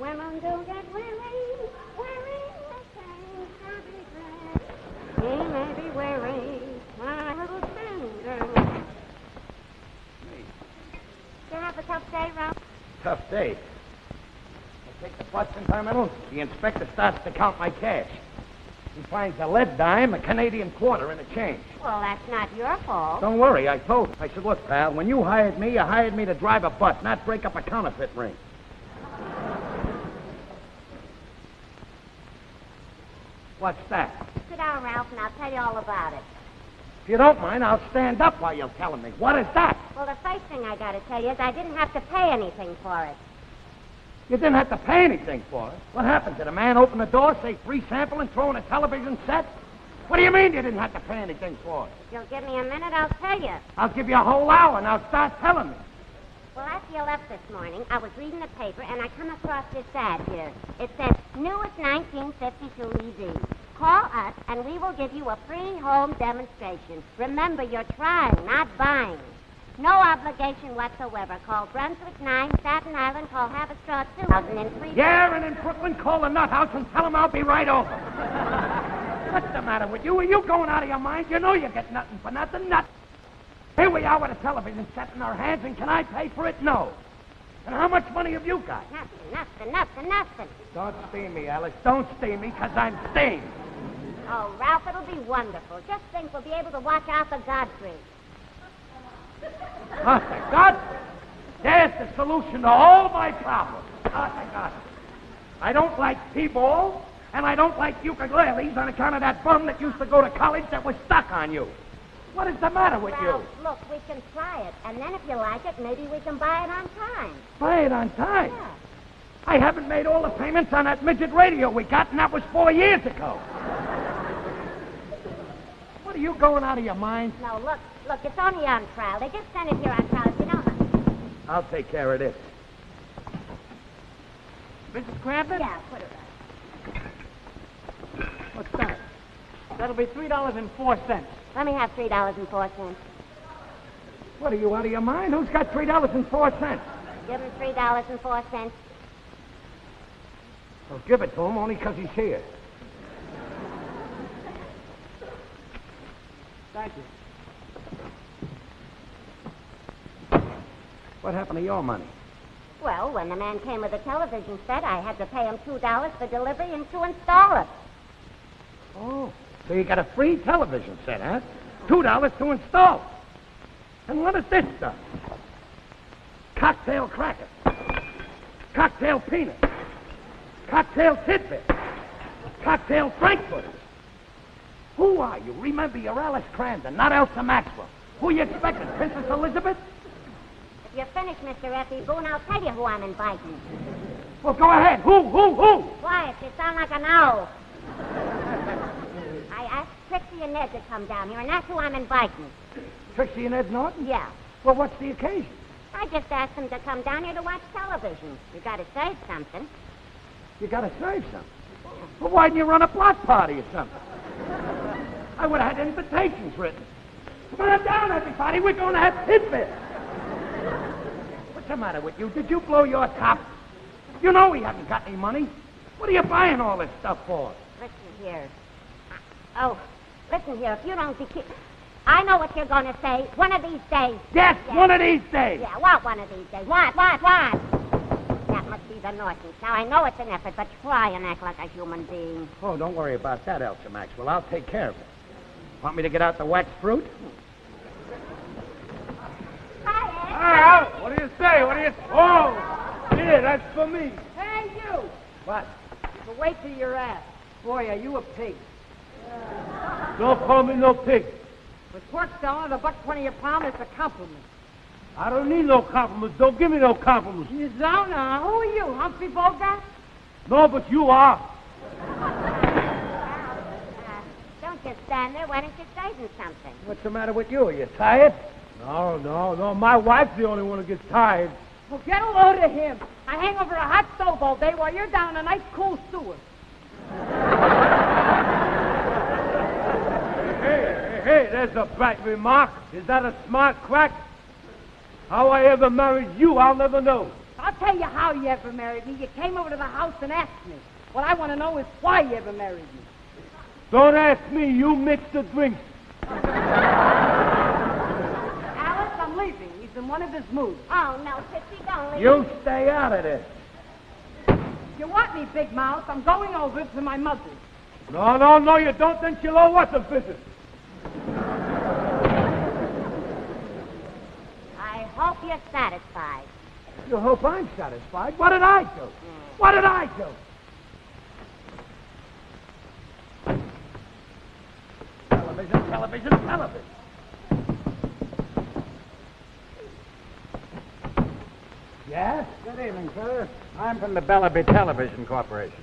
Women do get weary, wearing the same shabby dress. He may be weary, my little finger. Did you have a tough day, Ralph? Tough day. I take the bus in terminal. The inspector starts to count my cash. He finds a lead dime, a Canadian quarter, and a change. Well, that's not your fault. Don't worry, I told him. I said, look, pal, when you hired me to drive a bus, not break up a counterfeit ring. What's that? Sit down, Ralph, and I'll tell you all about it. If you don't mind, I'll stand up while you're telling me. What is that? Well, the first thing I got to tell you is I didn't have to pay anything for it. You didn't have to pay anything for it. What happened? Did a man open the door, say free sample, and throw in a television set? What do you mean you didn't have to pay anything for it? If you'll give me a minute, I'll tell you. I'll give you a whole hour, and I'll start telling me. Well, after you left this morning, I was reading the paper, and I come across this ad here. It says, newest 1952 EV. Call us, and we will give you a free home demonstration. Remember, you're trying, not buying. No obligation whatsoever. Call Brunswick 9, Staten Island. Call Haverstraw 2003. Yeah, and in Brooklyn, call the nut house and tell them I'll be right over. What's the matter with you? Are you going out of your mind? You know you get nothing for nothing. Nothing. Here we are with a television set in our hands, and can I pay for it? No. And how much money have you got? Nothing. Don't steam me, Alice. Don't steam me, because I'm steamed. Oh, Ralph, it'll be wonderful. Just think we'll be able to watch Arthur Godfrey. Arthur Godfrey? There's the solution to all my problems. Arthur Godfrey. I don't like T-ball, and I don't like ukuleles on account of that bum that used to go to college that was stuck on you. What is the matter with Ralph, you? Look, we can try it, and then if you like it, maybe we can buy it on time. Buy it on time? Yeah. I haven't made all the payments on that midget radio we got, and that was 4 years ago. What, are you going out of your mind? No, look, it's only on trial. They just sent it here on trial, if you don't know. I'll take care of this. Mrs. Crampton? Yeah, put it right. What's that? That'll be $3.04. Let me have $3.04. What, are you out of your mind? Who's got $3.04? Give him $3.04. Well, give it to him only because he's here. Thank you. What happened to your money? Well, when the man came with the television set, I had to pay him $2 for delivery and to install it. Oh, so you got a free television set, huh? $2 to install. And what is this stuff? Cocktail crackers. Cocktail peanuts. Cocktail tidbits. Cocktail frankfurters. Who are you? Remember, you're Alice Crandon, not Elsa Maxwell. Who you expecting, Princess Elizabeth? If you're finished, Mr. Effie Boone, I'll tell you who I'm inviting. Well, go ahead. Who? Quiet, you sound like an owl. I asked Trixie and Ned to come down here, and that's who I'm inviting. Trixie and Ed Norton? Yeah. Well, what's the occasion? I just asked them to come down here to watch television. You gotta save something. You gotta save something. Well, why didn't you run a block party or something? I would have had invitations written. Come on down, everybody. We're going to have tidbits. What's the matter with you? Did you blow your top? You know we haven't got any money. What are you buying all this stuff for? Listen here. Listen here. If you don't be... I know what you're going to say. One of these days. Yes, one of these days. Yeah, what one of these days? What? That must be the Nortons. Now, I know it's an effort, but try and act like a human being. Oh, don't worry about that, Elsa Maxwell. I'll take care of it. Want me to get out the wax fruit? Hi, Ed. What do you say? Oh, here, that's for me. Hey, you! What? Well, wait till you're asked. Boy, are you a pig. Don't call me no pig. With pork selling at $1.20 a pound, it's a compliment. I don't need no compliments. Don't give me no compliments. You don't know. Who are you, Humphrey Bogart? No, but you are. Don't just stand there. Why don't you say something? What's the matter with you? Are you tired? No. My wife's the only one who gets tired. Well, get a load of him. I hang over a hot stove all day while you're down in a nice cool sewer. Hey, there's a bright remark. Is that a smart crack? How I ever married you, I'll never know. I'll tell you how you ever married me. You came over to the house and asked me. What I want to know is why you ever married me. Don't ask me. You mix the drinks. Alice, I'm leaving. He's in one of his moods. Oh, no, Trixie, don't leave. You stay out of this. You want me, Big Mouth? I'm going over to my mother's. No, you don't. Then she'll owe us a visit. I hope you're satisfied. You hope I'm satisfied. What did I do? What did I do? Television. Yes? Good evening, sir. I'm from the Bellaby Television Corporation.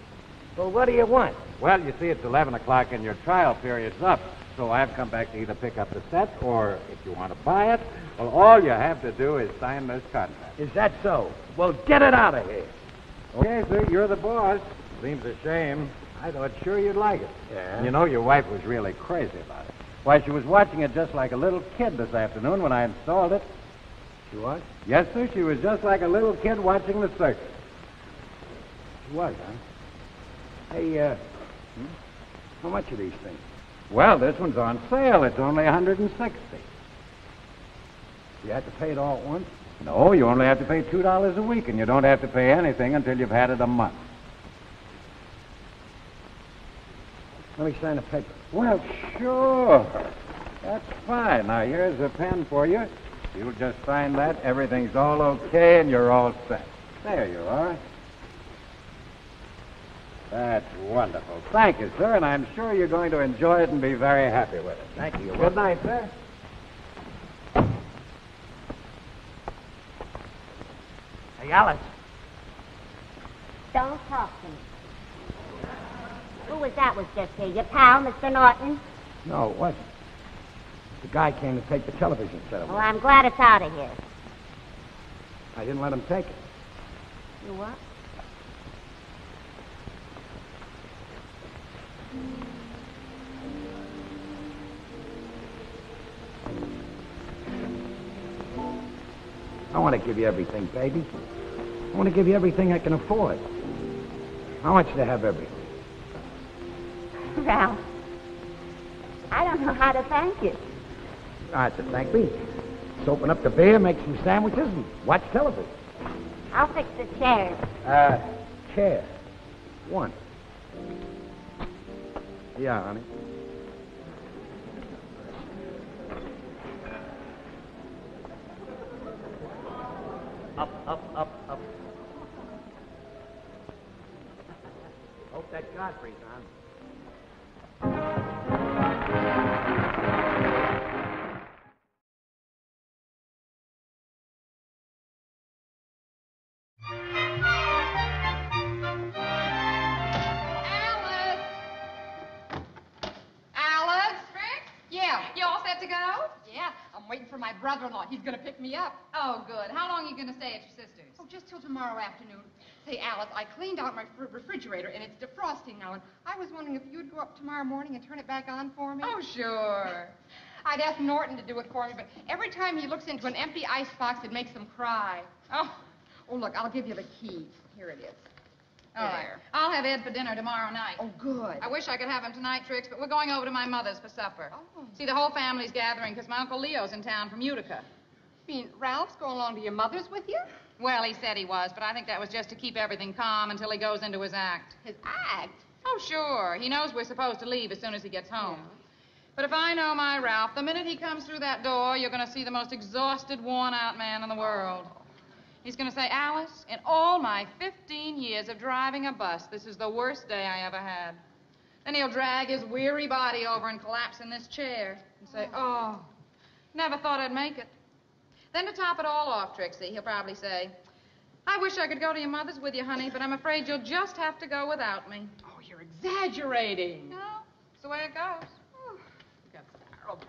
Well, what do you want? Well, you see, it's 11 o'clock and your trial period's up. So I've come back to either pick up the set or, if you want to buy it, well, all you have to do is sign this contract. Is that so? Well, get it out of here. Okay, sir, you're the boss. Seems a shame. I thought sure you'd like it. Yeah? You know, your wife was really crazy about it. Why, she was watching it just like a little kid this afternoon when I installed it. She was? Yes, sir, she was just like a little kid watching the circus. She was, huh? Hey, how much are these things? Well, this one's on sale. It's only $160. You had to pay it all at once? No, you only have to pay $2 a week, and you don't have to pay anything until you've had it a month. Let me sign a paper. Well, sure. That's fine. Now, here's a pen for you. You'll just sign that. Everything's all okay, and you're all set. There you are. That's wonderful. Thank you, sir, and I'm sure you're going to enjoy it and be very happy with it. Thank you. Good night, sir. Hey, Alice. Don't talk to me. Who was that was just here? Your pal, Mr. Norton? No, it wasn't. The guy came to take the television set away. Well, I'm glad it's out of here. I didn't let him take it. You what? I want to give you everything, baby. I want to give you everything I can afford. I want you to have everything. Ralph, I don't know how to thank you. You don't have to thank me. Just open up the beer, make some sandwiches, and watch television. I'll fix the chairs. Chair. One. Yeah, honey. Up. Hope that Godfrey's on. I'm waiting for my brother-in-law. He's going to pick me up. Oh, good. How long are you going to stay at your sister's? Oh, just till tomorrow afternoon. Say, Alice, I cleaned out my refrigerator, and it's defrosting now, and I was wondering if you'd go up tomorrow morning and turn it back on for me. Oh, sure. I'd ask Norton to do it for me, but every time he looks into an empty icebox, it makes him cry. Oh, look, I'll give you the key. Here it is. All right. I'll have Ed for dinner tomorrow night. Oh, good. I wish I could have him tonight, Trix, but we're going over to my mother's for supper. Oh. See, the whole family's gathering because my Uncle Leo's in town from Utica. You mean Ralph's going along to your mother's with you? Well, he said he was, but I think that was just to keep everything calm until he goes into his act. His act? Oh, sure. He knows we're supposed to leave as soon as he gets home. But if I know my Ralph, the minute he comes through that door, you're going to see the most exhausted, worn-out man in the world. He's going to say, Alice, in all my 15 years of driving a bus, this is the worst day I ever had. Then he'll drag his weary body over and collapse in this chair and say, oh, never thought I'd make it. Then to top it all off, Trixie, he'll probably say, I wish I could go to your mother's with you, honey, but I'm afraid you'll just have to go without me. Oh, you're exaggerating. No, it's the way it goes. That's terrible.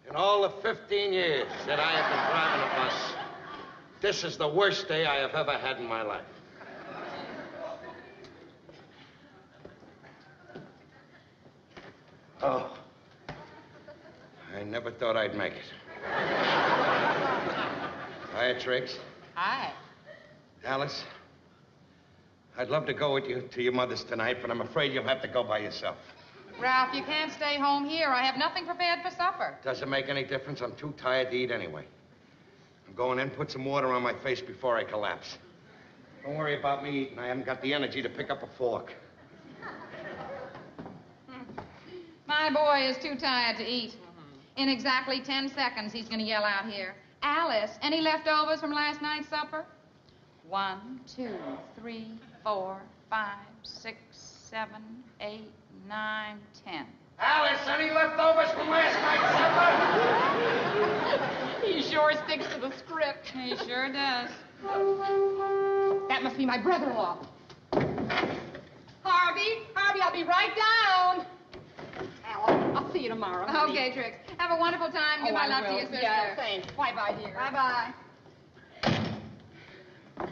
In all the 15 years that I have been driving a bus, this is the worst day I have ever had in my life. Oh, I never thought I'd make it. Hiya, Trix. Hi. Alice, I'd love to go with you to your mother's tonight, but I'm afraid you'll have to go by yourself. Ralph, you can't stay home here. I have nothing prepared for supper. Doesn't make any difference. I'm too tired to eat anyway. I'm going in, put some water on my face before I collapse. Don't worry about me eating. I haven't got the energy to pick up a fork. My boy is too tired to eat. In exactly 10 seconds, he's going to yell out here, Alice, any leftovers from last night's supper? 1, 2, 3, 4, 5, 6, 7, 8, 9, 10. Alice, any leftovers from last night's supper? He sure sticks to the script. He sure does. That must be my brother-in-law. Harvey, I'll be right down. I'll see you tomorrow. honey. Okay, Trix. Have a wonderful time. Give my love to your sister. Yeah, thanks. Bye-bye, dear. Bye-bye.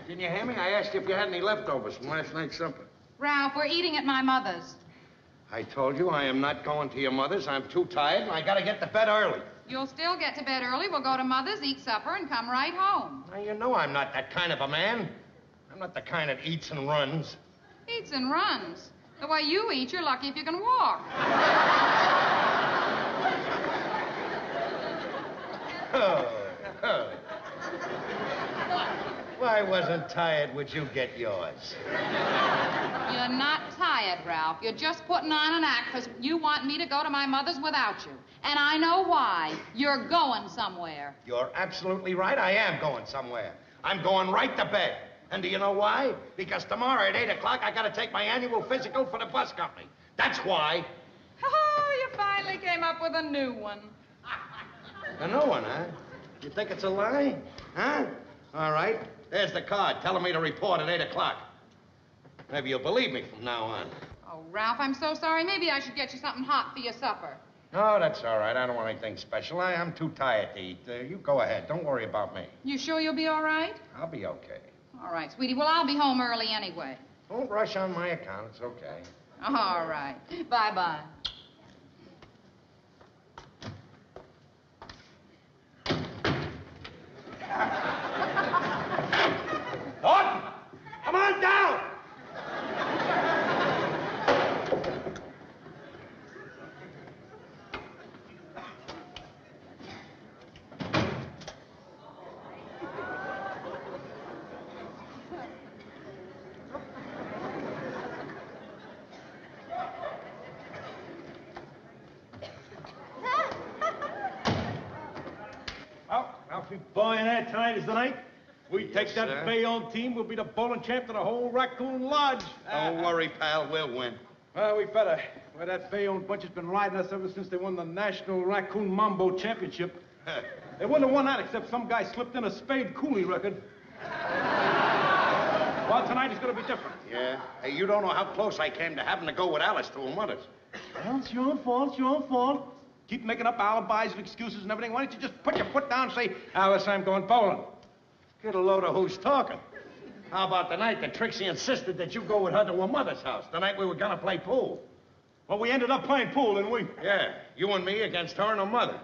Didn't you hear me? I asked you if you had any leftovers from last night's supper. Ralph, we're eating at my mother's. I told you I am not going to your mother's. I'm too tired, and I got to get to bed early. You'll still get to bed early. We'll go to mother's, eat supper, and come right home. Now, you know I'm not that kind of a man. I'm not the kind that eats and runs. Eats and runs. The way you eat, you're lucky if you can walk. Oh. If I wasn't tired, would you get yours? You're not tired, Ralph. You're just putting on an act because you want me to go to my mother's without you. And I know why. You're going somewhere. You're absolutely right. I am going somewhere. I'm going right to bed. And do you know why? Because tomorrow at 8 o'clock, I got to take my annual physical for the bus company. That's why. Oh, you finally came up with a new one. A new one, huh? You think it's a lie? Huh? All right. There's the card telling me to report at 8 o'clock. Maybe you'll believe me from now on. Oh, Ralph, I'm so sorry. Maybe I should get you something hot for your supper. No, that's all right. I don't want anything special. I'm too tired to eat. You go ahead. Don't worry about me. You sure you'll be all right? I'll be okay. All right, sweetie. Well, I'll be home early anyway. Don't rush on my account. It's okay. All right. Bye-bye. Norton! Come on down! Well, Ralphie Boy and that tonight is the night. We take Yes, that sir. Bayonne team, we'll be the bowling champ to the whole Raccoon Lodge. Don't worry, pal. We'll win. Well, we better. Well, that Bayonne bunch has been riding us ever since they won the National Raccoon Mambo Championship. They wouldn't have won that except some guy slipped in a Spade Cooley record. Well, tonight is going to be different. Yeah? Hey, you don't know how close I came to having to go with Alice to her mother's. Well, it's your own fault. It's your own fault. Keep making up alibis and excuses and everything. Why don't you just put your foot down and say, Alice, I'm going bowling? Get a load of who's talking. How about the night that Trixie insisted that you go with her to her mother's house? The night we were going to play pool. Well, we ended up playing pool, didn't we? Yeah, you and me against her and her mother.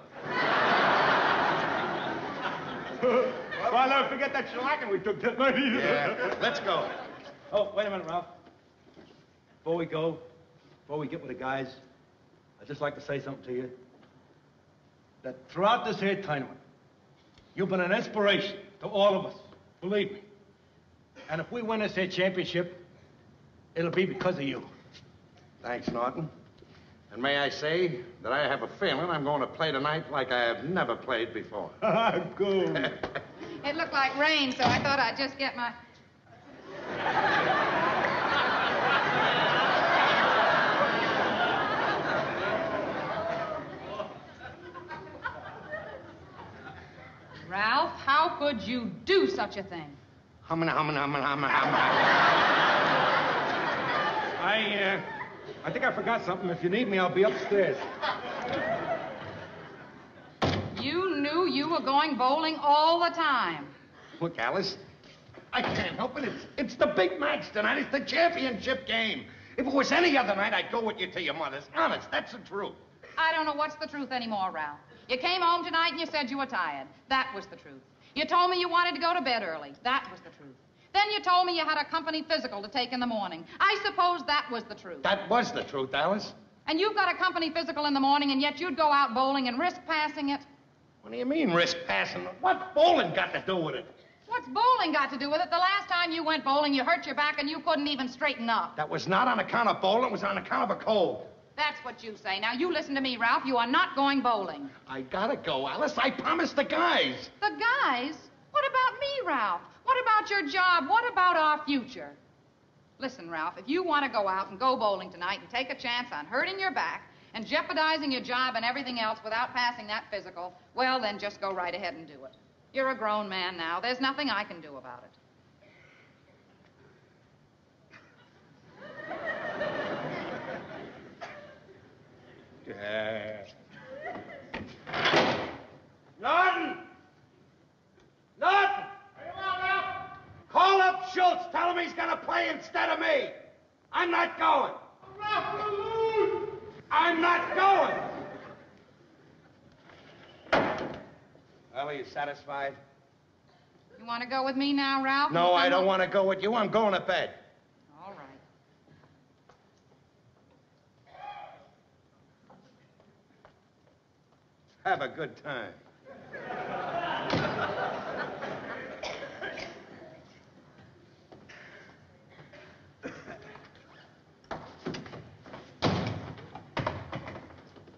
Well, I'll never forget that shellacking we took that night either. Yeah, let's go. Oh, wait a minute, Ralph. Before we go, before we get with the guys, I'd just like to say something to you. That throughout this here tournament, you've been an inspiration to all of us. Believe me. And if we win this here championship, it'll be because of you. Thanks, Norton. And may I say that I have a feeling I'm going to play tonight like I have never played before. Good. It looked like rain, so I thought I'd just get my... Ralph, how could you do such a thing? I think I forgot something. If you need me, I'll be upstairs. You knew you were going bowling all the time. Look, Alice, I can't help it. It's the big match tonight. It's the championship game. If it was any other night, I'd go with you to your mother's. Honest, that's the truth. I don't know what's the truth anymore, Ralph. You came home tonight and you said you were tired. That was the truth. You told me you wanted to go to bed early. That was the truth. Then you told me you had a company physical to take in the morning. I suppose that was the truth. That was the truth, Alice. And you've got a company physical in the morning, and yet you'd go out bowling and risk passing it? What do you mean, risk passing? What's bowling got to do with it? What's bowling got to do with it? The last time you went bowling, you hurt your back and you couldn't even straighten up. That was not on account of bowling. It was on account of a cold. That's what you say. Now, you listen to me, Ralph. You are not going bowling. I gotta go, Alice. I promised the guys. The guys? What about me, Ralph? What about your job? What about our future? Listen, Ralph, if you want to go out and go bowling tonight and take a chance on hurting your back and jeopardizing your job and everything else without passing that physical, well, then just go right ahead and do it. You're a grown man now. There's nothing I can do about it. Norton! Norton! Call up Schultz. Tell him he's gonna play instead of me. I'm not going. I'm not going. Well, are you satisfied? You want to go with me now, Ralph? No, I don't want to go with you. I'm going to bed. All right. Have a good time.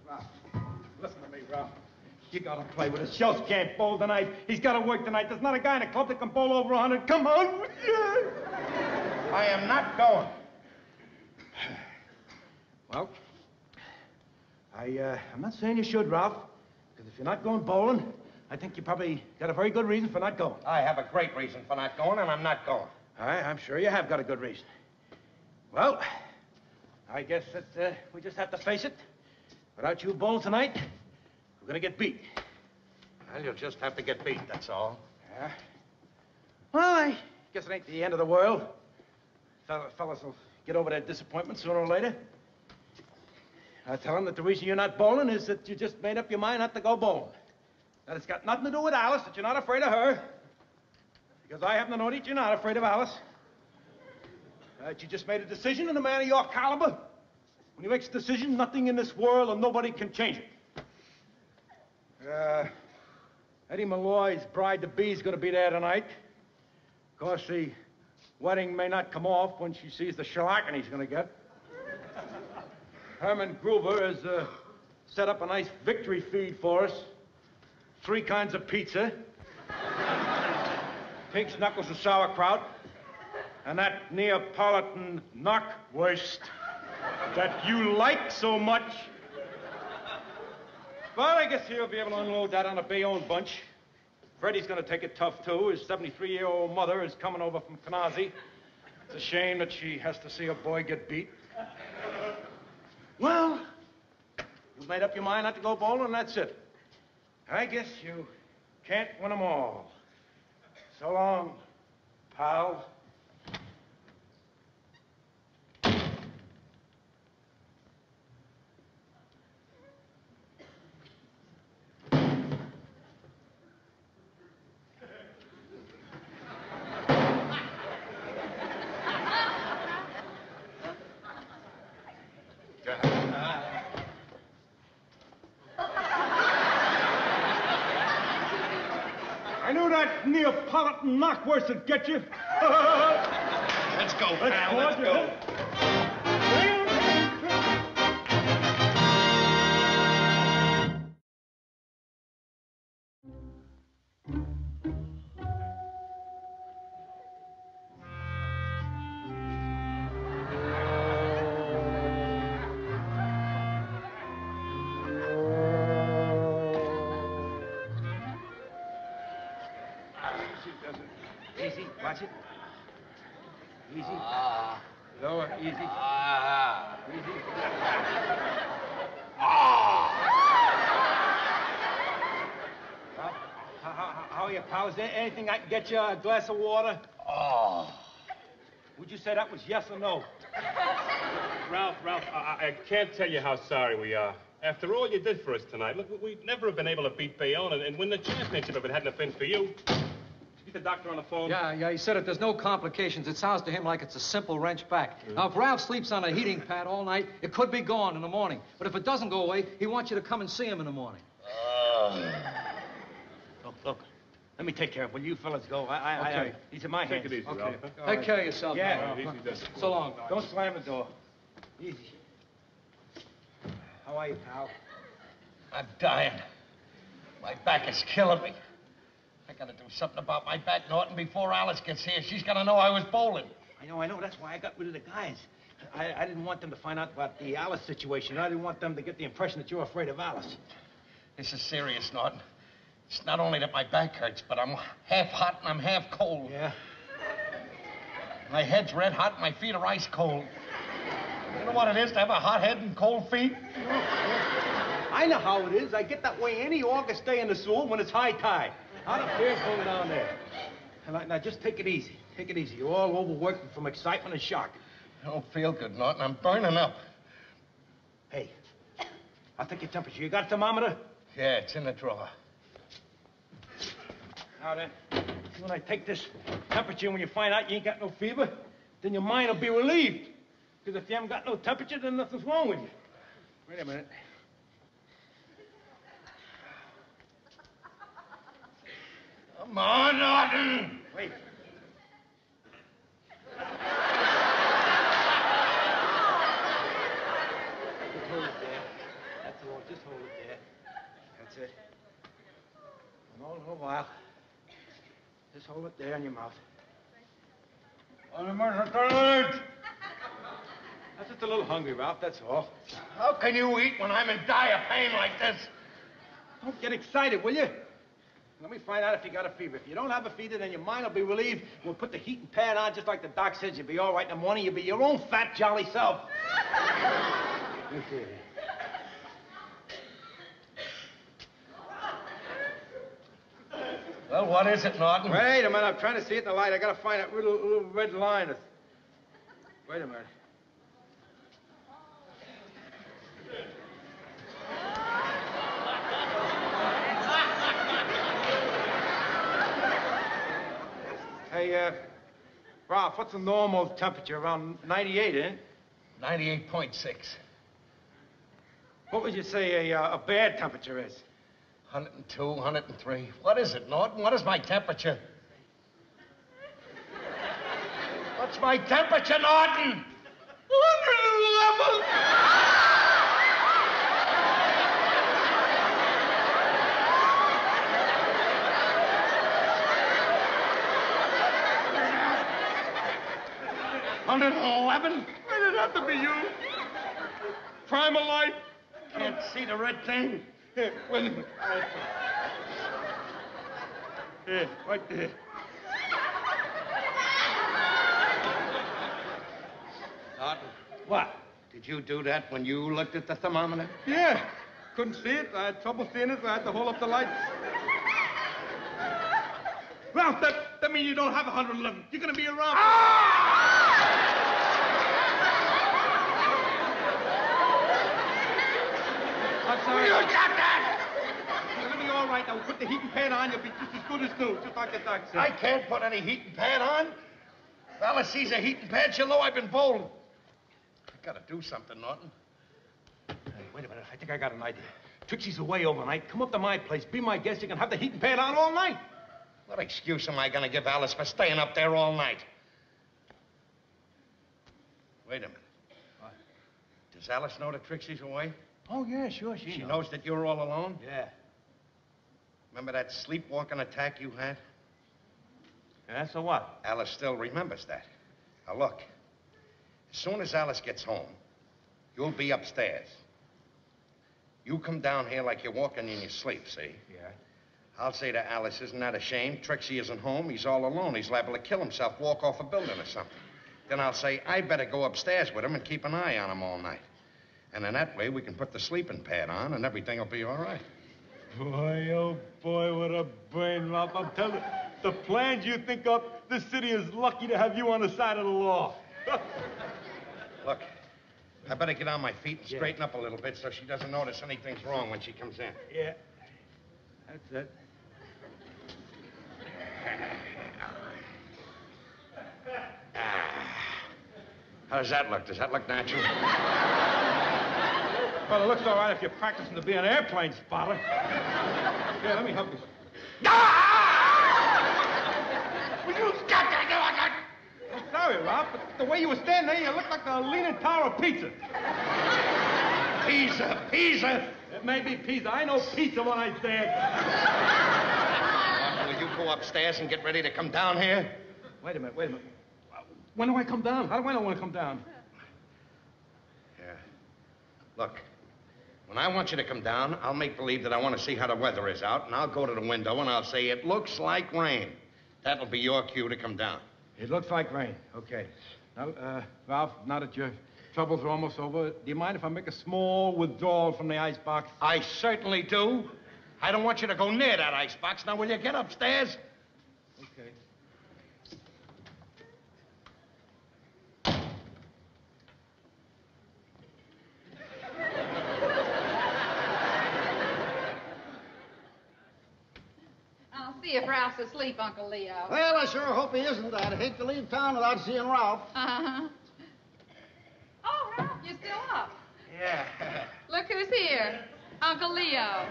Ralph, listen to me, Ralph. You gotta play with us. Schultz can't bowl tonight. He's gotta work tonight. There's not a guy in the club that can bowl over 100. Come on. I am not going. Well, I'm not saying you should, Ralph. Because if you're not going bowling, I think you probably got a very good reason for not going. I have a great reason for not going, and I'm not going. I'm sure you have got a good reason. Well, I guess that we just have to face it. Without you bowling tonight, we're gonna get beat. Well, you'll just have to get beat, that's all. Yeah. Well, I guess it ain't the end of the world. Fellas will get over their disappointment sooner or later. I tell them that the reason you're not bowling is that you just made up your mind not to go bowling. That it's got nothing to do with Alice, that you're not afraid of her. Because I happen to know that you're not afraid of Alice. That you just made a decision, and a man of your caliber, when he makes a decision, nothing in this world or nobody can change it. Eddie Malloy's bride-to-be is going to be there tonight. Of course, the wedding may not come off when she sees the shellacking he's going to get. Herman Groover has set up a nice victory feed for us. 3 kinds of pizza. Pig's knuckles and sauerkraut. And that Neapolitan knockwurst that you like so much. Well, I guess he'll be able to unload that on a Bayonne bunch. Freddie's going to take it tough, too. His 73-year-old mother is coming over from Canarsie. It's a shame that she has to see a boy get beat. Well, you've made up your mind not to go bowling, and that's it. I guess you can't win them all. So long, pal. I knew that Neapolitan knockwurst would get you. Let's go, pal. Let's go. Easy, watch it. Easy. Lower, easy. Easy. How are you, pal? Is there anything I can get you? A glass of water? Would you say that was yes or no? Ralph, I can't tell you how sorry we are. After all you did for us tonight, look, we'd never have been able to beat Bayonne and win the championship if it hadn't been for you. Get the doctor on the phone. Yeah, he said if there's no complications, it sounds to him like it's a simple wrench back. Now, if Ralph sleeps on a heating pad all night, it could be gone in the morning. But if it doesn't go away, he wants you to come and see him in the morning. Look. Let me take care of it. Will you fellas go? Okay. These are my hands. Take it easy, okay. Ralph. Take care of yourself. Yeah. So long. Don't slam the door. Easy. How are you, pal? I'm dying. My back is killing me. I gotta do something about my back, Norton, before Alice gets here. She's gonna know I was bowling. I know. That's why I got rid of the guys. I didn't want them to find out about the Alice situation. I didn't want them to get the impression that you're afraid of Alice. This is serious, Norton. It's not only that my back hurts, but I'm half hot and I'm half cold. Yeah? My head's red hot and my feet are ice cold. You know what it is to have a hot head and cold feet? I know how it is. I get that way any August day in the sewer when it's high tide. How the beer's going down there? Now, just take it easy. Take it easy. You're all overworked from excitement and shock. I don't feel good, Norton. I'm burning up. Hey, I'll take your temperature. You got a thermometer? Yeah, it's in the drawer. Now then, when I take this temperature, when you find out you ain't got no fever, then your mind will be relieved. Because if you haven't got no temperature, then nothing's wrong with you. Wait a minute. Come on, Norton! Wait. Just hold it there. That's all. Just hold it there. That's it. And all in a while, just hold it there in your mouth. I'm just a little hungry, Ralph, that's all. How can you eat when I'm in dire pain like this? Don't get excited, will you? Let me find out if you got a fever. If you don't have a fever, then your mind will be relieved. We'll put the heating pad on just like the doc says. You'll be all right in the morning. You'll be your own fat, jolly self. Let me see here. Well, what is it, Norton? Wait a minute. I'm trying to see it in the light. I got to find that little red line. Wait a minute. Hey, Ralph, what's the normal temperature? Around 98, eh? 98.6. What would you say a bad temperature is? 102, 103. What is it, Norton? What is my temperature? What's my temperature, Norton? 111! $111? Why did it have to be you? Prime of life? Can't see the red thing. Here, wait a minute. Here, right there. Norton. What? Did you do that when you looked at the thermometer? Yeah. Couldn't see it. I had trouble seeing it, so I had to hold up the lights. Ralph, that means you don't have 111. You're going to be around. I'm sorry. You got that! You're going to be all right. Now, put the heating pad on. You'll be just as good as new, just like the doc said. I can't put any heating pad on. If Alice sees a heating pad, she'll know I've been bowling. I gotta do something, Norton. Hey, wait a minute. I think I got an idea. Trixie's away overnight. Come up to my place. Be my guest. You can have the heating pad on all night. What excuse am I gonna give Alice for staying up there all night? Wait a minute. What? Does Alice know that Trixie's away? Oh, yeah, sure. She knows that you're all alone? Yeah. Remember that sleepwalking attack you had? Yeah, so what? Alice still remembers that. Now, look. As soon as Alice gets home, you'll be upstairs. You come down here like you're walking in your sleep, see? Yeah. I'll say to Alice, isn't that a shame? Trixie isn't home. He's all alone. He's liable to kill himself, walk off a building or something. Then I'll say, I better go upstairs with him and keep an eye on him all night. And in that way, we can put the sleeping pad on and everything will be all right. Boy, oh, boy, what a brain, Ralph. I'm telling you, the plans you think up, this city is lucky to have you on the side of the law. Look, I better get on my feet and straighten up a little bit so she doesn't notice anything's wrong when she comes in. Yeah. That's it. How does that look? Does that look natural? Well, it looks all right if you're practicing to be an airplane spotter. Here, let me help you. I'm sorry, Ralph, but the way you were standing there, you looked like the Leaning Tower of Pizza. Pizza. It may be pizza. I know pizza when I stand. Will you go upstairs and get ready to come down here? Wait a minute. When do I come down? How do I know when to come down? Yeah. Look, when I want you to come down, I'll make believe that I want to see how the weather is out, and I'll go to the window and I'll say, it looks like rain. That'll be your cue to come down. It looks like rain. Okay. Now, Ralph, now that your troubles are almost over, do you mind if I make a small withdrawal from the icebox? I certainly do. I don't want you to go near that icebox. Now, will you get upstairs? Okay. I'll see if Ralph's asleep, Uncle Leo. Well, I sure hope he isn't. I'd hate to leave town without seeing Ralph. Uh-huh. Oh, Ralph, you're still up. Yeah. Look who's here. Uncle Leo.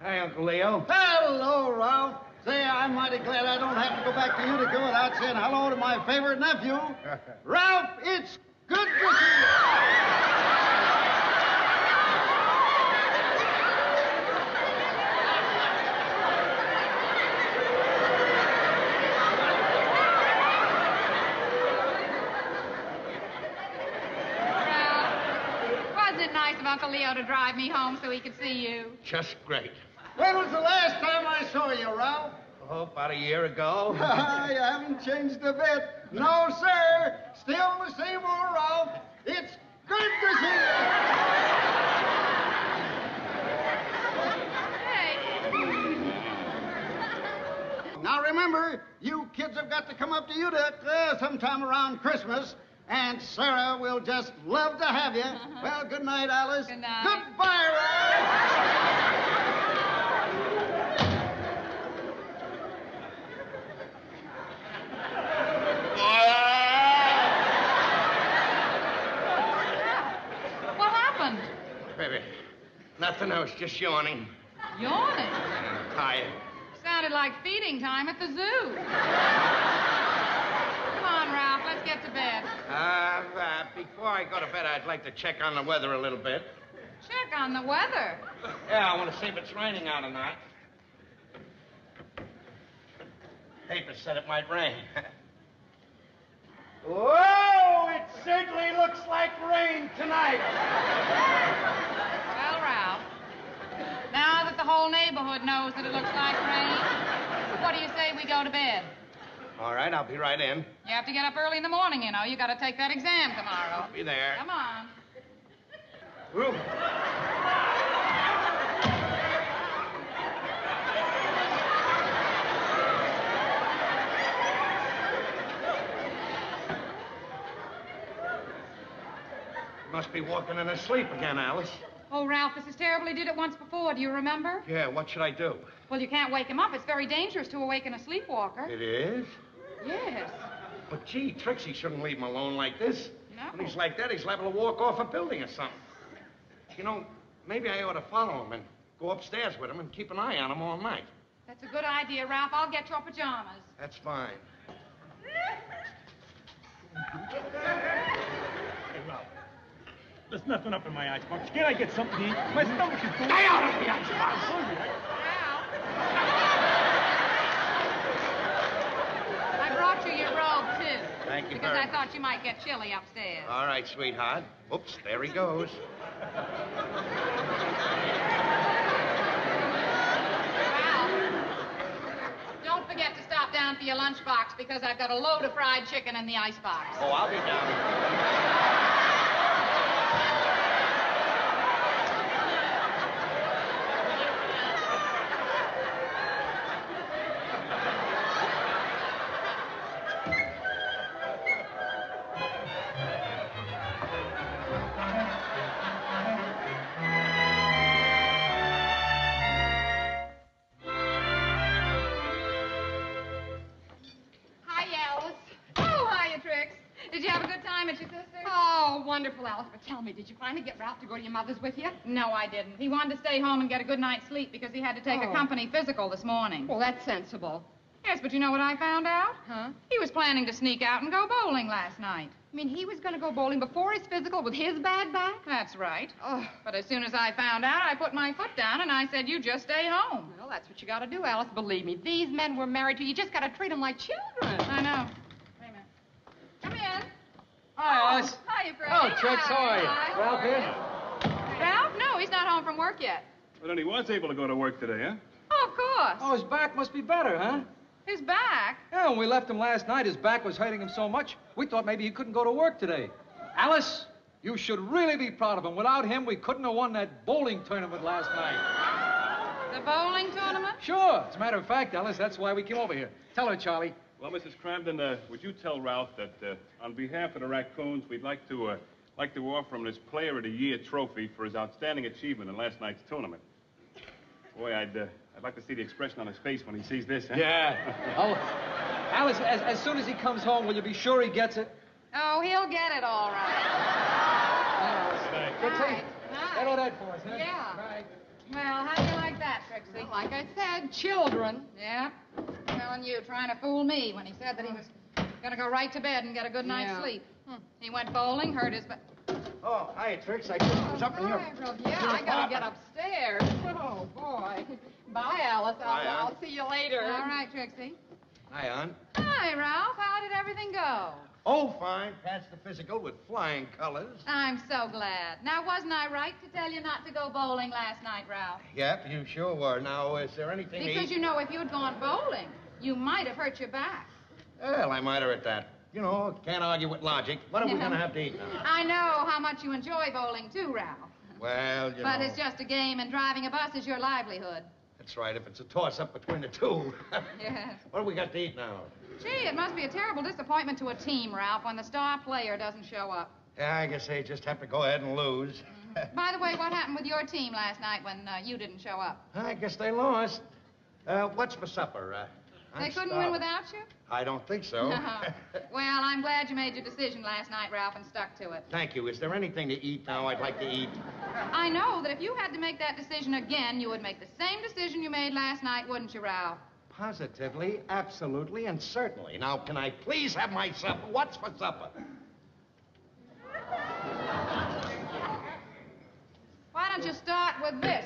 Hi, Uncle Leo. Hello, Ralph. Say, I'm mighty glad I don't have to go back to Utica without saying hello to my favorite nephew. Ralph, it's good to see you. Wasn't it nice of Uncle Leo to drive me home so he could see you? Just great. When was the last time I saw you, Ralph? Oh, about a year ago. You haven't changed a bit. No, sir. Still the same old Ralph. It's good to see you. Hey. Now, remember, you kids have got to come up to Utica sometime around Christmas. Aunt Sarah will just love to have you. Well, good night, Alice. Good night. Goodbye, Ralph. What happened? Baby, nothing. I was just yawning. Yawning? I'm tired. Sounded like feeding time at the zoo. Come on, Ralph, let's get to bed. Before I go to bed, I'd like to check on the weather a little bit. Check on the weather. Yeah, I want to see if it's raining out or not. Paper said it might rain. Whoa! It certainly looks like rain tonight. Well, Ralph, now that the whole neighborhood knows that it looks like rain, what do you say we go to bed? All right, I'll be right in. You have to get up early in the morning, you know. You got to take that exam tomorrow. I'll be there. Come on. Ooh. Must be walking in her sleep again, Alice. Oh, Ralph, this is terrible. He did it once before. Do you remember? Yeah, what should I do? Well, you can't wake him up. It's very dangerous to awaken a sleepwalker. It is? Yes. But, gee, Trixie shouldn't leave him alone like this. No. When he's like that, he's liable to walk off a building or something. You know, maybe I ought to follow him and go upstairs with him and keep an eye on him all night. That's a good idea, Ralph. I'll get your pajamas. That's fine. Hey, Ralph. There's nothing up in my icebox. Can't I get something to eat? My stomach is full. Stay out of the icebox! I brought you your robe, too. Thank you Because very I thought you might get chilly upstairs. All right, sweetheart. Oops, there he goes. Don't forget to stop down for your lunchbox because I've got a load of fried chicken in the icebox. Oh, I'll be down. Wonderful, Alice. But tell me, did you finally get Ralph to go to your mother's with you? No, I didn't. He wanted to stay home and get a good night's sleep because he had to take a company physical this morning. Well, that's sensible. Yes, but you know what I found out? Huh? He was planning to sneak out and go bowling last night. I mean, he was going to go bowling before his physical with his bad back? That's right. Oh. But as soon as I found out, I put my foot down and I said, you just stay home. Well, that's what you got to do, Alice. Believe me, these men we're married to, you just got to treat them like children. I know. Wait a minute. Come in. Hi, Alice. Hiya, Fred. Oh, Trix, how are you? Hi. Ralph here? Ralph? No, he's not home from work yet. Well, then he was able to go to work today, huh? Oh, of course. Oh, his back must be better, huh? His back? Yeah, when we left him last night, his back was hurting him so much, we thought maybe he couldn't go to work today. Alice, you should really be proud of him. Without him, we couldn't have won that bowling tournament last night. The bowling tournament? Sure. As a matter of fact, Alice, that's why we came over here. Tell her, Charlie. Well, Mrs. Cramden, would you tell Ralph that on behalf of the Raccoons, we'd like to offer him this Player of the Year trophy for his outstanding achievement in last night's tournament. Boy, I'd like to see the expression on his face when he sees this, huh? Yeah. Oh, Alice, as soon as he comes home, will you be sure he gets it? Oh, he'll get it all right. Good Night. Settle that for us, huh? Yeah. Right. Well, how do you like that, Trixie? Like I said, children. Yeah. Telling you, trying to fool me when he said that he was going to go right to bed and get a good night's sleep. He went bowling, hurt his back. Oh, hi, Trix. I just was up in your... Yeah, I got to get upstairs. Oh, boy. Bye, Alice. I'll see you later. All right, Trixie. Hi, Aunt. Hi, Ralph. How did everything go? Oh, fine. Passed the physical with flying colors. I'm so glad. Now, wasn't I right to tell you not to go bowling last night, Ralph? Yep, you sure were. Now, is there anything to Because eat? you know, if you'd gone bowling, you might have hurt your back. Well, I might have at that. You know, can't argue with logic. What are we going to have to eat now? I know how much you enjoy bowling, too, Ralph. Well, you But know. it's just a game, and driving a bus is your livelihood. That's right, if it's a toss-up between the two. Yes. What do we got to eat now? Gee, it must be a terrible disappointment to a team, Ralph, when the star player doesn't show up. Yeah, I guess they just have to go ahead and lose. By the way, what happened with your team last night when you didn't show up? I guess they lost. What's for supper? They couldn't win without you? I don't think so. Well, I'm glad you made your decision last night, Ralph, and stuck to it. Thank you. Is there anything to eat now I'd like to eat? I know that if you had to make that decision again, you would make the same decision you made last night, wouldn't you, Ralph? Positively, absolutely, and certainly. Now, can I please have my supper? What's for supper? Why don't you start with this?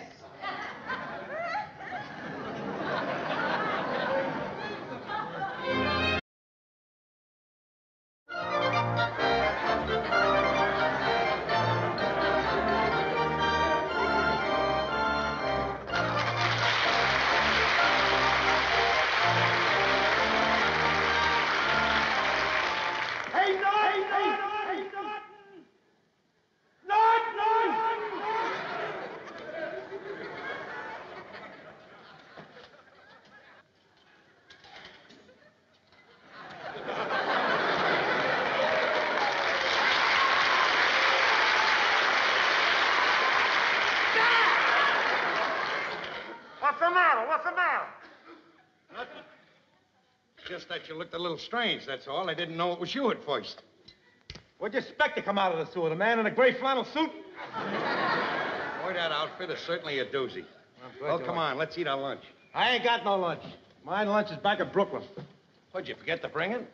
Just that you looked a little strange, that's all. I didn't know it was you at first. What'd you expect to come out of the sewer? The man in a gray flannel suit? Boy, that outfit is certainly a doozy. Well, come on, let's eat our lunch. I ain't got no lunch. My lunch is back at Brooklyn. What'd you forget to bring it?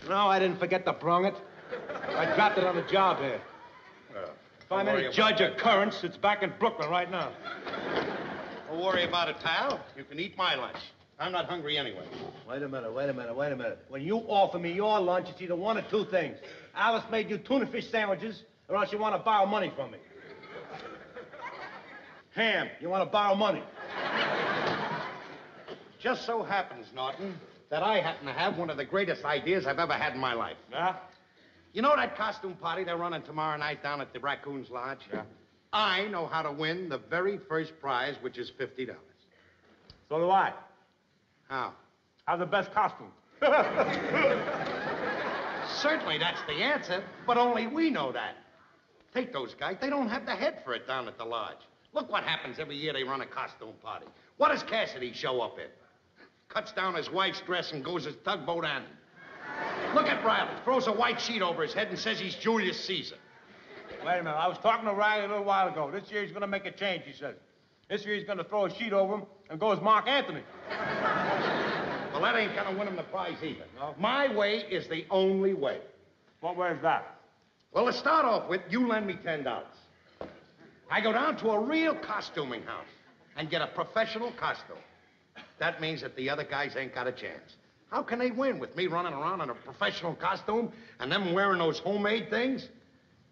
No, I didn't forget to bring it. I dropped it on the job here. If I'm any judge of currents, it's back in Brooklyn right now. Don't worry about it, pal. You can eat my lunch. I'm not hungry anyway. Wait a minute. When you offer me your lunch, it's either one of two things. Alice made you tuna fish sandwiches, or else you want to borrow money from me. Ham, you want to borrow money. Just so happens, Norton, that I happen to have one of the greatest ideas I've ever had in my life. Yeah? You know that costume party they're running tomorrow night down at the Raccoon's Lodge? Yeah. I know how to win the very first prize, which is $50. So do I. How? Have the best costume. Certainly that's the answer, but only we know that. Take those guys. They don't have the head for it down at the lodge. Look what happens every year they run a costume party. What does Cassidy show up in? Cuts down his wife's dress and goes as tugboat on him. Look at Riley. Throws a white sheet over his head and says he's Julius Caesar. Wait a minute. I was talking to Riley a little while ago. This year he's going to make a change, he said. This year he's going to throw a sheet over him and go as Mark Antony. Well, that ain't going to win him the prize either. No? My way is the only way. What way is that? Well, to start off with, you lend me $10. I go down to a real costuming house and get a professional costume. That means that the other guys ain't got a chance. How can they win with me running around in a professional costume and them wearing those homemade things?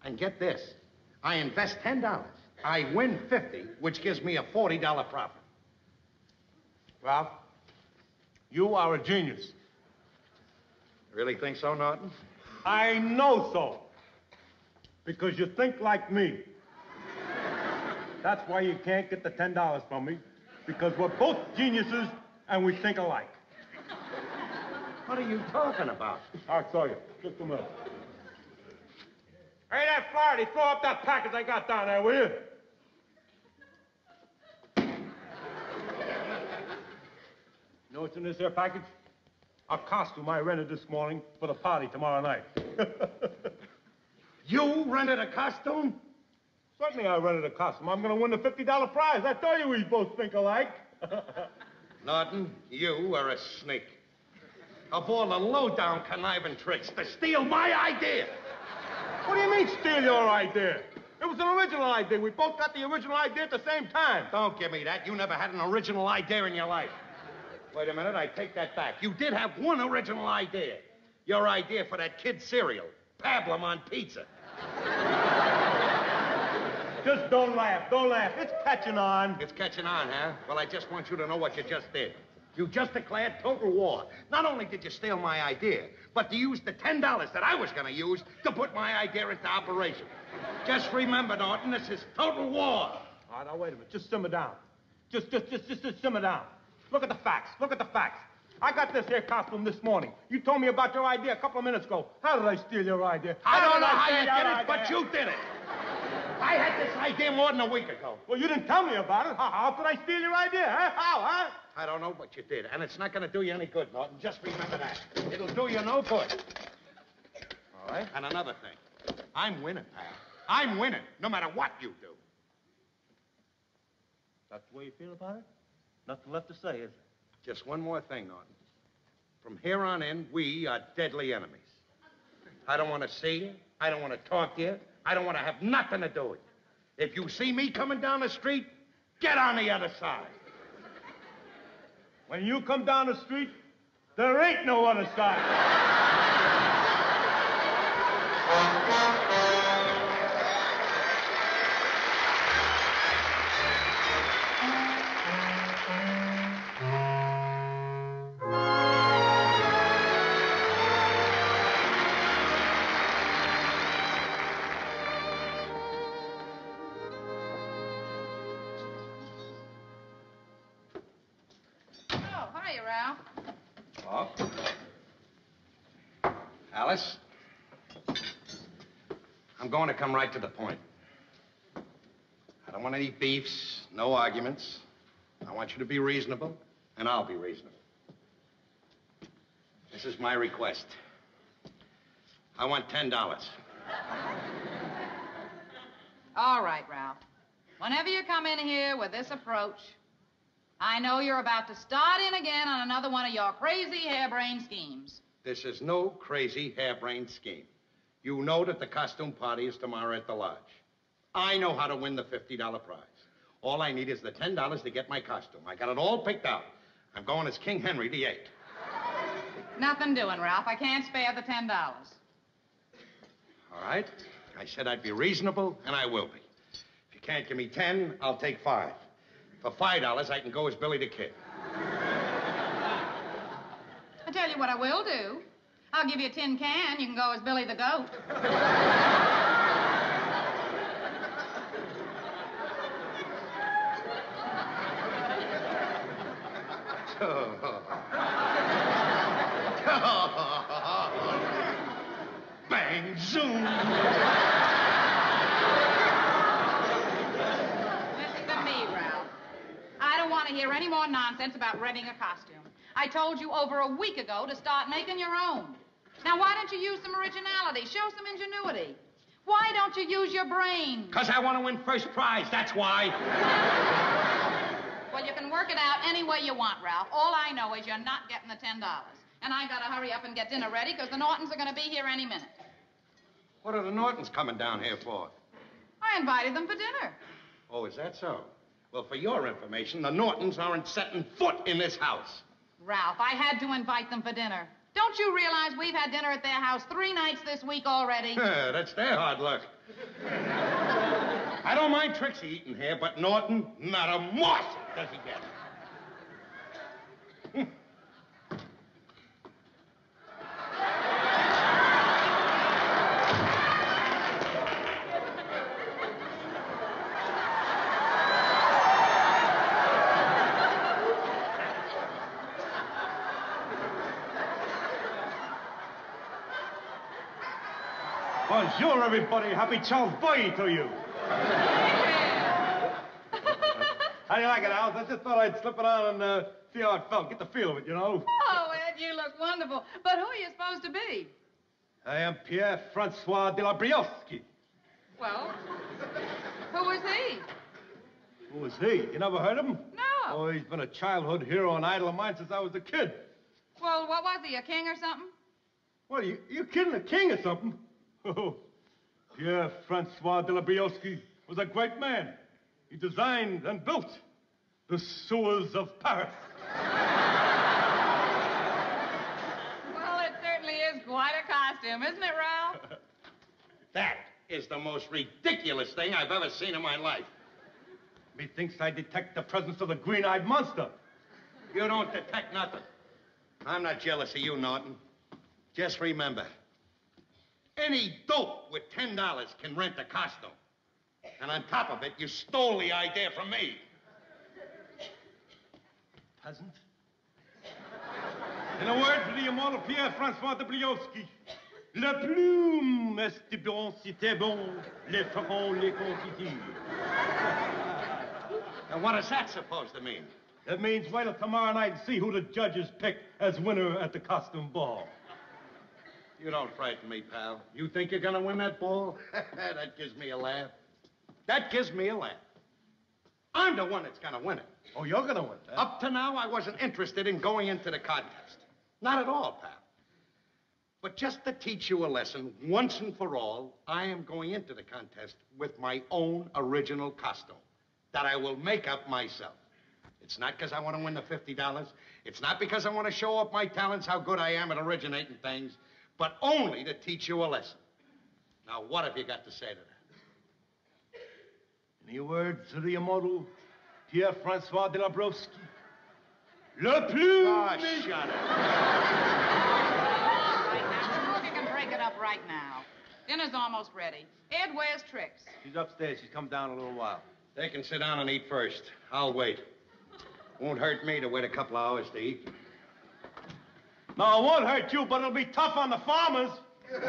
And get this, I invest $10. I win $50, which gives me a $40 profit. Ralph, you are a genius. Really think so, Norton? I know so. Because you think like me. That's why you can't get the $10 from me. Because we're both geniuses and we think alike. What are you talking about? I'll tell you. Just a minute. Hey, that Flaherty, throw up that package I got down there, will you? You know what's in this here package? A costume I rented this morning for the party tomorrow night. You rented a costume? Certainly I rented a costume. I'm going to win the $50 prize. I told you we both think alike. Norton, you are a snake. Of all the low-down conniving tricks to steal my idea. What do you mean, steal your idea? It was an original idea. We both got the original idea at the same time. Don't give me that. You never had an original idea in your life. Wait a minute, I take that back. You did have one original idea. Your idea for that kid cereal. Pablum on pizza. Just don't laugh. Don't laugh. It's catching on. It's catching on, huh? Well, I just want you to know what you just did. You just declared total war. Not only did you steal my idea, but you used the $10 that I was going to use to put my idea into operation. Just remember, Norton, this is total war. All right, now, wait a minute. Just simmer down. Just simmer down. Look at the facts. Look at the facts. I got this here costume this morning. You told me about your idea a couple of minutes ago. How did I steal your idea? I don't know how you did it, but you did it. I had this idea more than a week ago. Well, you didn't tell me about it. How could I steal your idea, huh? How, huh? I don't know, but you did. And it's not going to do you any good, Norton. Just remember that. It'll do you no good. All right. And another thing. I'm winning, pal. I'm winning, no matter what you do. That's the way you feel about it? Nothing left to say, is there? Just one more thing, Norton. From here on in, we are deadly enemies. I don't want to see you. I don't want to talk to you. I don't want to have nothing to do with you. If you see me coming down the street, get on the other side. When you come down the street, there ain't no other side. Alice, I'm going to come right to the point. I don't want any beefs, no arguments. I want you to be reasonable, and I'll be reasonable. This is my request. I want $10. All right, Ralph. Whenever you come in here with this approach, I know you're about to start in again on another one of your crazy harebrained schemes. This is no crazy harebrained scheme. You know that the costume party is tomorrow at the lodge. I know how to win the $50 prize. All I need is the $10 to get my costume. I got it all picked out. I'm going as King Henry VIII. Nothing doing, Ralph. I can't spare the $10. All right? I said I'd be reasonable, and I will be. If you can't give me 10, I'll take 5. For $5, I can go as Billy the Kid. I tell you what I will do. I'll give you a tin can. You can go as Billy the Goat. Bang, zoom. Listen to me, Ralph. I don't want to hear any more nonsense about renting a costume. I told you over a week ago to start making your own. Now, why don't you use some originality? Show some ingenuity. Why don't you use your brain? Because I want to win first prize, that's why. Well, you can work it out any way you want, Ralph. All I know is you're not getting the $10. And I gotta hurry up and get dinner ready, because the Nortons are gonna be here any minute. What are the Nortons coming down here for? I invited them for dinner. Oh, is that so? Well, for your information, the Nortons aren't setting foot in this house. Ralph, I had to invite them for dinner. Don't you realize we've had dinner at their house 3 nights this week already? That's their hard luck. I don't mind Trixie eating here, but Norton, not a morsel does he get. Bonjour, everybody. Happy Charles Boy to you. How do you like it, Alice? I just thought I'd slip it on and see how it felt. Get the feel of it, you know. Oh, Ed, you look wonderful. But who are you supposed to be? I am Pierre-Francois de la Briosky. Well, who is he? Who is he? You never heard of him? No. Oh, he's been a childhood hero and idol of mine since I was a kid. Well, what was he, a king or something? What, you kidding? A king or something? Oh, Pierre-Francois de la Briosky was a great man. He designed and built the sewers of Paris. Well, it certainly is quite a costume, isn't it, Ralph? That is the most ridiculous thing I've ever seen in my life. Methinks I detect the presence of the green-eyed monster. You don't detect nothing. I'm not jealous of you, Norton. Just remember, any dope with $10 can rent a costume. And on top of it, you stole the idea from me. Peasant. In a word to the immortal Pierre-Francois de Briosky, la plume est bon si t'es bon, les feront les confitures. And what is that supposed to mean? That means wait till tomorrow night and see who the judges pick as winner at the costume ball. You don't frighten me, pal. You think you're gonna win that ball? That gives me a laugh. That gives me a laugh. I'm the one that's gonna win it. Oh, you're gonna win that? Up to now, I wasn't interested in going into the contest. Not at all, pal. But just to teach you a lesson, once and for all, I am going into the contest with my own original costume that I will make up myself. It's not because I want to win the $50. It's not because I want to show off my talents, how good I am at originating things, but only to teach you a lesson. Now, what have you got to say to that? Any words of the immortal Pierre-Francois de la Briosky? Le plus... Oh, shut up. Look, you can break it up right now. Dinner's almost ready. Ed, where's Trix? She's upstairs. She's come down a little while. They can sit down and eat first. I'll wait. Won't hurt me to wait a couple hours to eat. No, it won't hurt you, but it'll be tough on the farmers. Ed,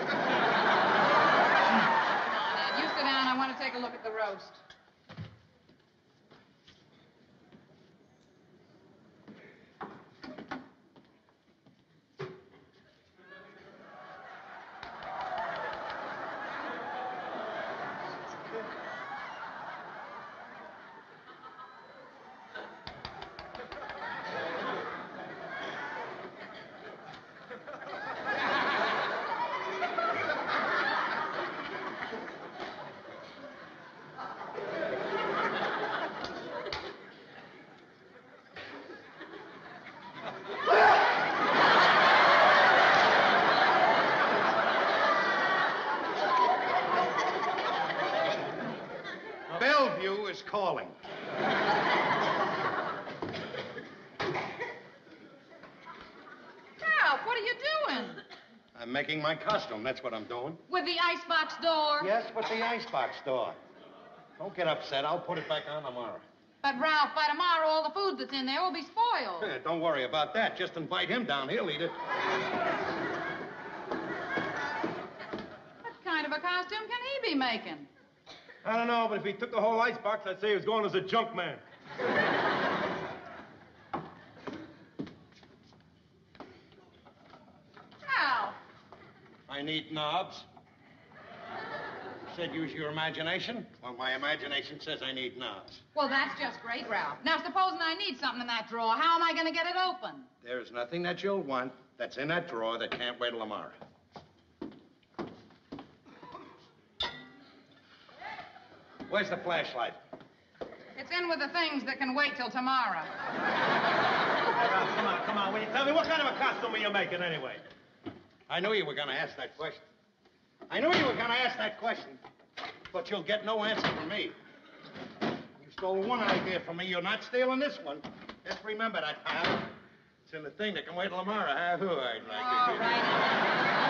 you sit down. I want to take a look at the roast. are you doing? I'm making my costume. That's what I'm doing. With the icebox door? Yes, with the icebox door. Don't get upset. I'll put it back on tomorrow. But, Ralph, by tomorrow, all the food that's in there will be spoiled. Don't worry about that. Just invite him down. He'll eat it. What kind of a costume can he be making? I don't know, but if he took the whole icebox, I'd say he was going as a junk man. Ralph. I need knobs. Said use your imagination. Well, my imagination says I need knobs. Well, that's just great, Ralph. Now, supposing I need something in that drawer, how am I going to get it open? There's nothing that you'll want that's in that drawer that can't wait till tomorrow. Where's the flashlight? It's in with the things that can wait till tomorrow. Ralph, come on. Will you tell me what kind of a costume are you making anyway? I knew you were going to ask that question. But you'll get no answer from me. You stole one idea from me. You're not stealing this one. Just remember that, pal. It's in the thing that can wait till tomorrow. I'd like it. All right.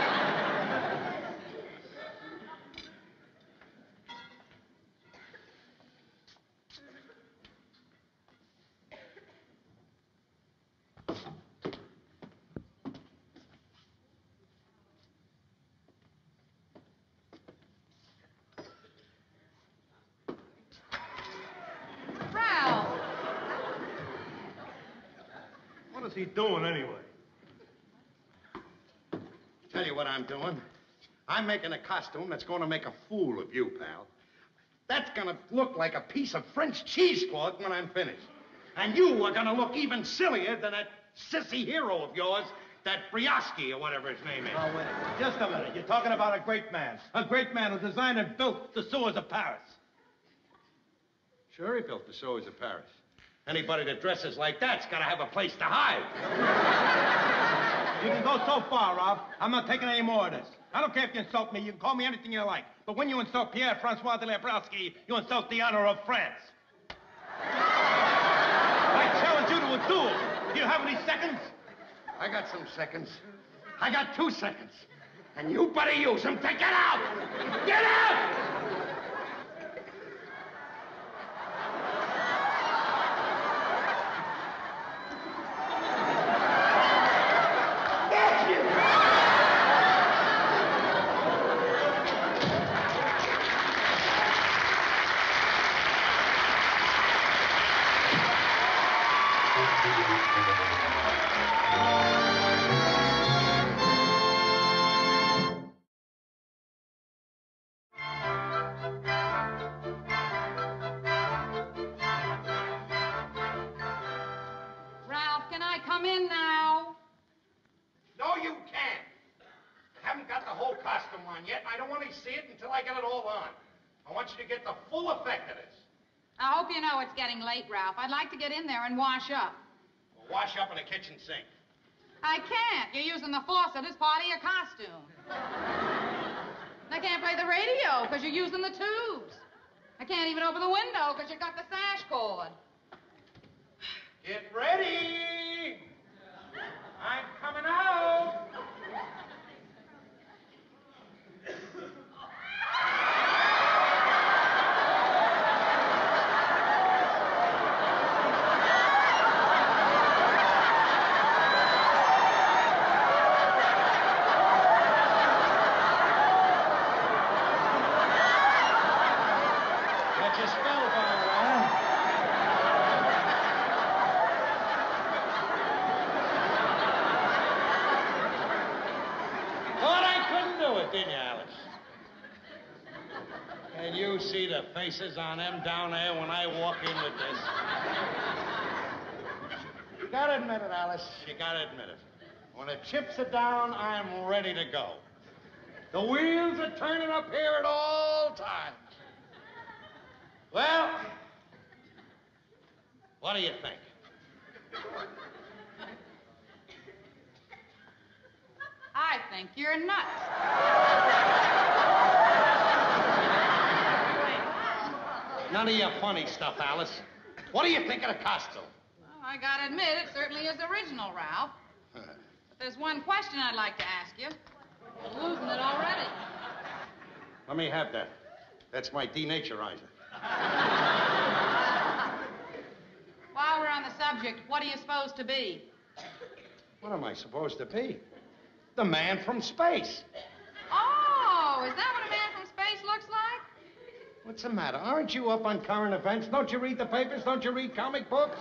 What is he doing anyway? Tell you what I'm doing. I'm making a costume that's going to make a fool of you, pal. That's going to look like a piece of French cheesecloth when I'm finished. And you are going to look even sillier than that sissy hero of yours, that Briosky or whatever his name is. Oh, wait a minute. Just a minute. You're talking about a great man who designed and built the sewers of Paris. Sure, he built the sewers of Paris. Anybody that dresses like that's got to have a place to hide. You can go so far, Ralph. I'm not taking any more of this. I don't care if you insult me. You can call me anything you like. But when you insult Pierre-Francois de Labrowski, you insult the honor of France. I challenge you to a duel. Do you have any seconds? I got some seconds. I got 2 seconds. And you better use them to get out! Get out! Ralph. I'd like to get in there and wash up. Well, wash up in the kitchen sink. I can't. You're using the faucet as part of your costume. I can't play the radio because you're using the tubes. I can't even open the window because you got the sash cord. Get ready! I'm coming out! See the faces on them down there when I walk in with this. You gotta admit it, Alice. You gotta admit it. When the chips are down, I'm ready to go. The wheels are turning up here at all times. Well, what do you think? I think you're nuts. None of your funny stuff, Alice. What do you think of the costume? Well, I gotta admit, it certainly is original, Ralph. But There's one question I'd like to ask you. I'm losing it already. Let me have that. That's my denaturizer. While we're on the subject, what are you supposed to be? What am I supposed to be? The man from space. Oh, is that what a man from space looks like? What's the matter? Aren't you up on current events? Don't you read the papers? Don't you read comic books?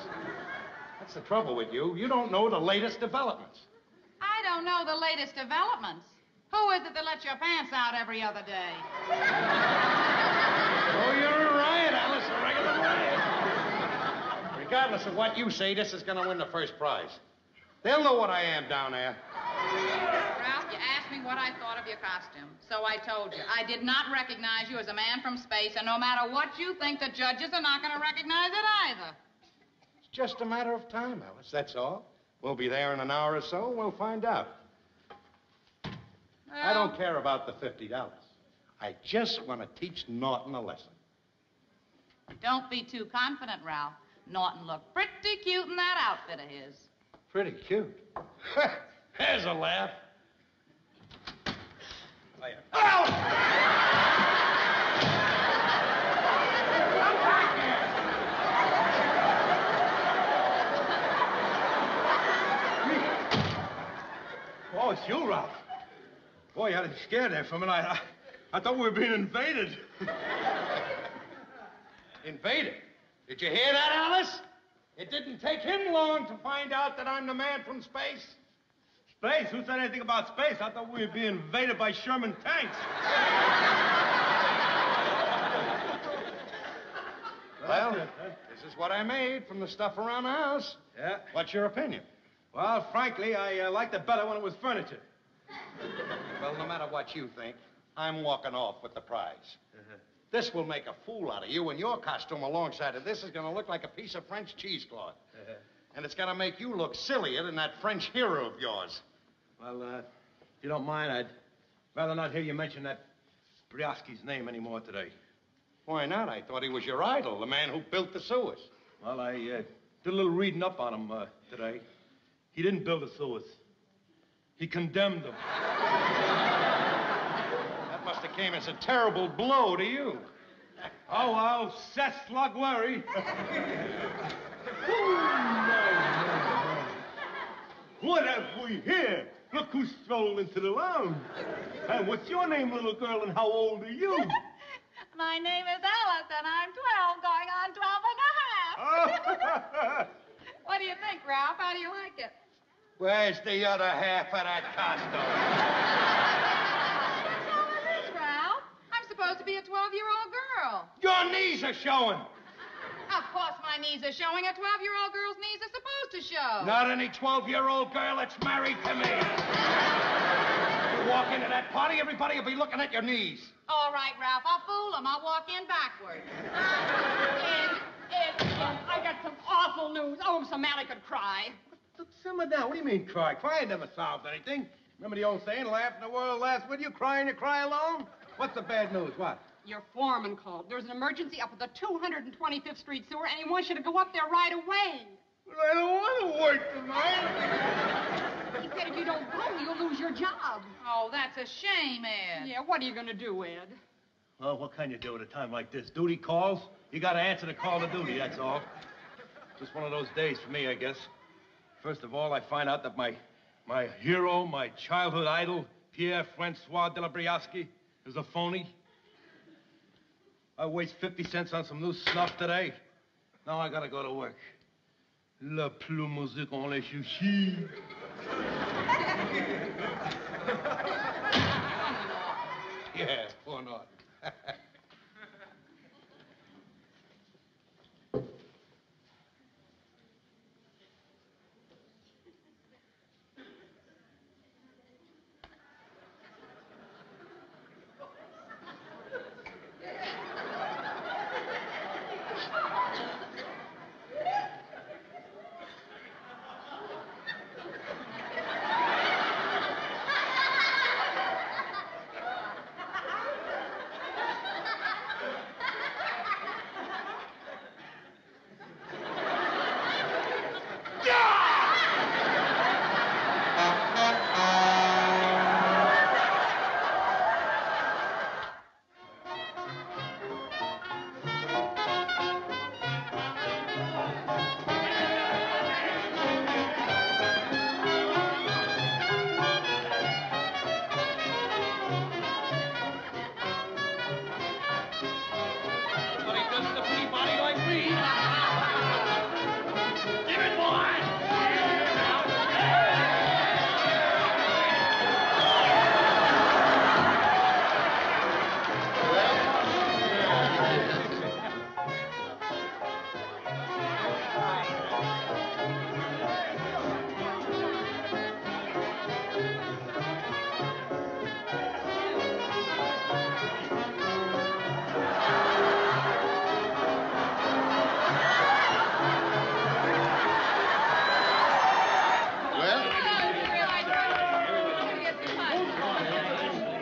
That's the trouble with you. You don't know the latest developments. I don't know the latest developments. Who is it that lets your pants out every other day? Oh, you're a riot, Alice, a regular riot. Regardless of what you say, this is going to win the first prize. They'll know what I am down there. Ralph, you asked me what I thought of your costume, so I told you. I did not recognize you as a man from space, and no matter what you think, the judges are not going to recognize it either. It's just a matter of time, Alice, that's all. We'll be there in an hour or so, and we'll find out. I don't care about the $50. I just want to teach Norton a lesson. Don't be too confident, Ralph. Norton looked pretty cute in that outfit of his. Pretty cute. There's a laugh. Oh, it's you, Ralph. Boy, you had me scared there for a minute. I thought we were being invaded. Invaded? Did you hear that, Alice? It didn't take him long to find out that I'm the man from space. Space? Who said anything about space? I thought we were being invaded by Sherman tanks. Well, this is what I made from the stuff around the house. Yeah? What's your opinion? Well, frankly, I liked it better when it was furniture. Well, no matter what you think, I'm walking off with the prize. This will make a fool out of you, and your costume alongside of this is going to look like a piece of French cheesecloth. And it's going to make you look sillier than that French hero of yours. Well, if you don't mind, I'd rather not hear you mention that Briosky's name anymore today. Why not? I thought he was your idol, the man who built the sewers. Well, I did a little reading up on him today. He didn't build the sewers. He condemned them. That must have came as a terrible blow to you. Oh, well, cess la glory. What have we here? Look who strolled into the lounge. And what's your name, little girl, and how old are you? My name is Alice, and I'm 12, going on 12 and a half. What do you think, Ralph? How do you like it? Where's the other half of that costume? What's all of this, Ralph? I'm supposed to be a 12-year-old girl. Your knees are showing. Of course my knees are showing. A 12-year-old girl's knees are supposed to show. Not any 12-year-old girl that's married to me. You walk into that party, everybody will be looking at your knees. All right, Ralph, I'll fool them. I'll walk in backwards. I got some awful news. Oh, so Mally could cry. Look, simmer down. What do you mean, cry? Crying never solves anything. Remember the old saying, laugh in the world laughs with you, cry and you cry alone? What's the bad news? What? Your foreman called. There's an emergency up at the 225th Street sewer, and he wants you to go up there right away. Well, I don't want to work tonight. He said if you don't go, you'll lose your job. Oh, that's a shame, Ed. Yeah, what are you going to do, Ed? Well, what can you do at a time like this? Duty calls. You got to answer the call to duty, that's all. Just one of those days for me, I guess. First of all, I find out that my hero, my childhood idol, Pierre-Francois de la Briosky, is a phony. I waste 50 cents on some new snuff today. Now I got to go to work. La plus musique on les chouchis. Yeah, poor Norton.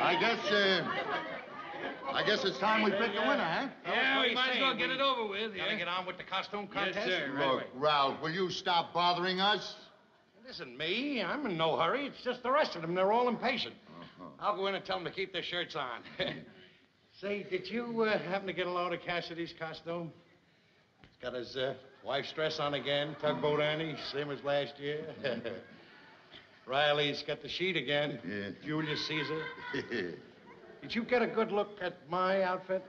I guess it's time we pick the winner, huh? Yeah, we might as well get it over with. Gotta get on with the costume contest. Yes, sir. Look, Ralph, will you stop bothering us? It isn't me. I'm in no hurry. It's just the rest of them. They're all impatient. I'll go in and tell them to keep their shirts on. Say, did you happen to get a load of Cassidy's costume? He's got his wife's dress on again, tugboat Annie, same as last year. Riley's got the sheet again, Julius Caesar. Did you get a good look at my outfit?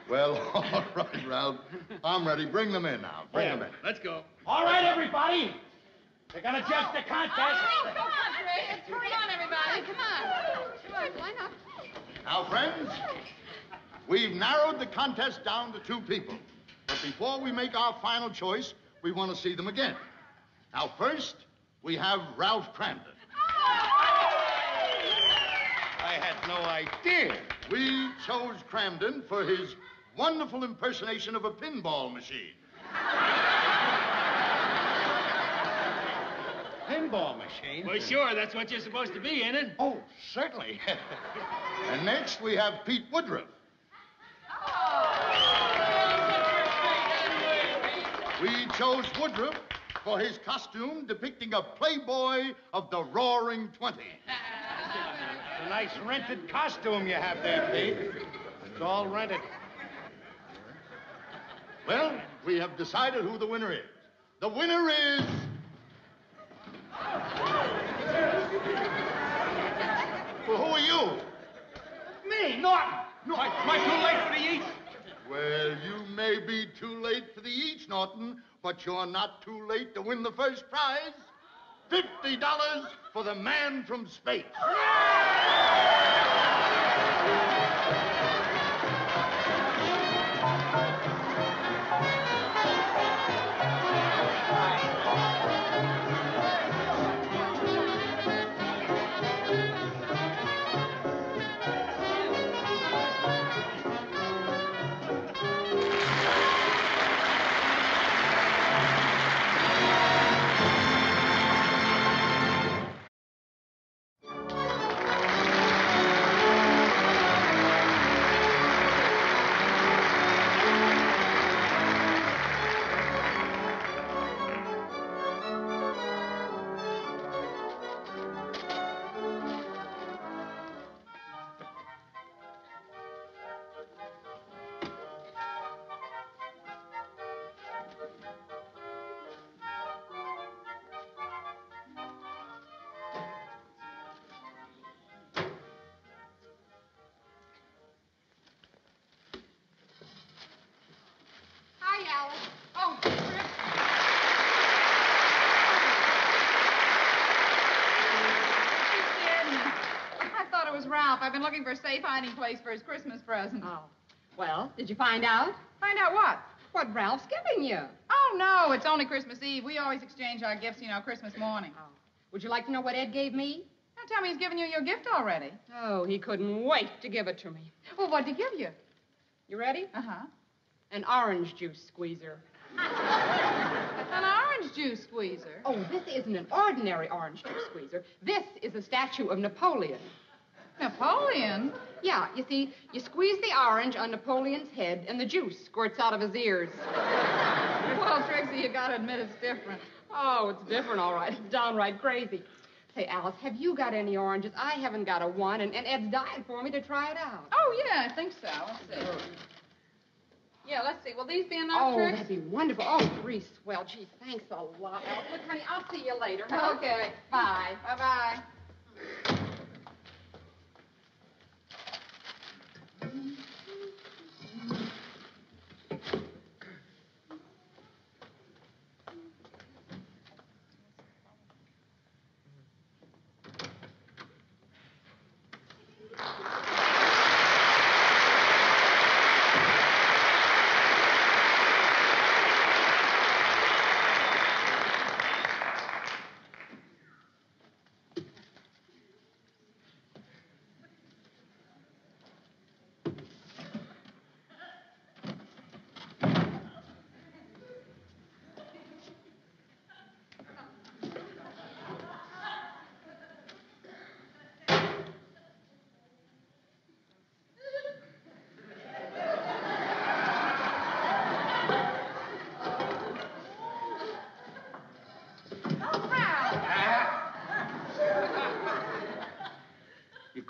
Well, all right, Ralph. I'm ready. Bring them in now. Bring them in. Let's go. All right, everybody. They're going to judge the contest. Come on, Ray. Come on, everybody. Come on. Line up. Now, friends, we've narrowed the contest down to 2 people. But before we make our final choice, we want to see them again. Now, first, we have Ralph Cramden. I had no idea. We chose Cramden for his wonderful impersonation of a pinball machine. Pinball machine? Well, sure, that's what you're supposed to be, ain't it? Oh, certainly. And next, we have Pete Woodruff. We chose Woodruff for his costume depicting a playboy of the Roaring 20. It's a nice rented costume you have there, Pete. It's all rented. Well, we have decided who the winner is. The winner is... Well, who are you? Me, Norton. No, am I too late for the eats? Well, you may be too late for the eats, Norton, but you're not too late to win the first prize. $50 for the man from space. Hi, Alice. Oh, I thought it was Ralph. I've been looking for a safe hiding place for his Christmas present. Oh. Well, did you find out? Find out what? What Ralph's giving you. Oh, no, it's only Christmas Eve. We always exchange our gifts, Christmas morning. Oh. Would you like to know what Ed gave me? Don't tell me he's given you your gift already. Oh, he couldn't wait to give it to me. Well, what'd he give you? You ready? Uh-huh. An orange juice squeezer. An orange juice squeezer? Oh, this isn't an ordinary orange juice squeezer. This is a statue of Napoleon. Napoleon? Yeah, you see, you squeeze the orange on Napoleon's head, and the juice squirts out of his ears. Well, Trixie, you gotta admit it's different. Oh, it's different, all right. It's downright crazy. Say, Alice, have you got any oranges? I haven't got a one, and Ed's dying for me to try it out. Oh, yeah, I think so. Let's see. Yeah, let's see. Will these be enough, Oh, Trix? that'd be wonderful. Oh, 3 swell. Gee, thanks a lot, Alice. Look, honey, I'll see you later. Huh? Okay. Bye. Bye-bye.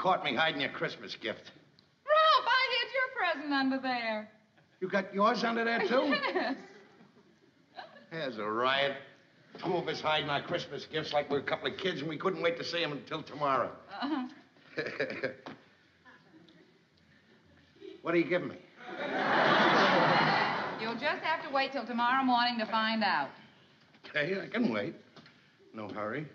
caught me hiding your Christmas gift. Ralph, I hid your present under there. You got yours under there, too? Yes. There's a riot. Two of us hiding our Christmas gifts like we're a couple of kids, and we couldn't wait to see them until tomorrow. Uh-huh. What are you giving me? You'll just have to wait till tomorrow morning to find out. Okay, I can wait. No hurry.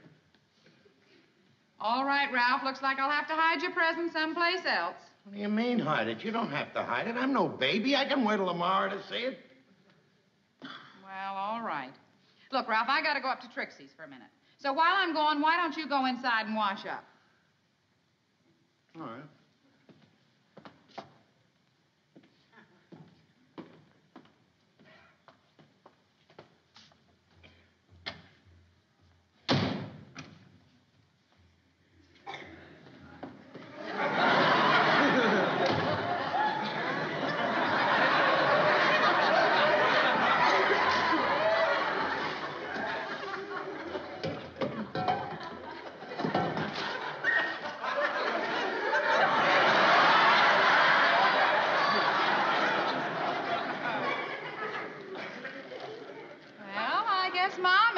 All right, Ralph. Looks like I'll have to hide your present someplace else. What do you mean hide it? You don't have to hide it. I'm no baby. I can wait till tomorrow to see it. Well, all right. Look, Ralph, I got to go up to Trixie's for a minute. So while I'm gone, why don't you go inside and wash up? All right.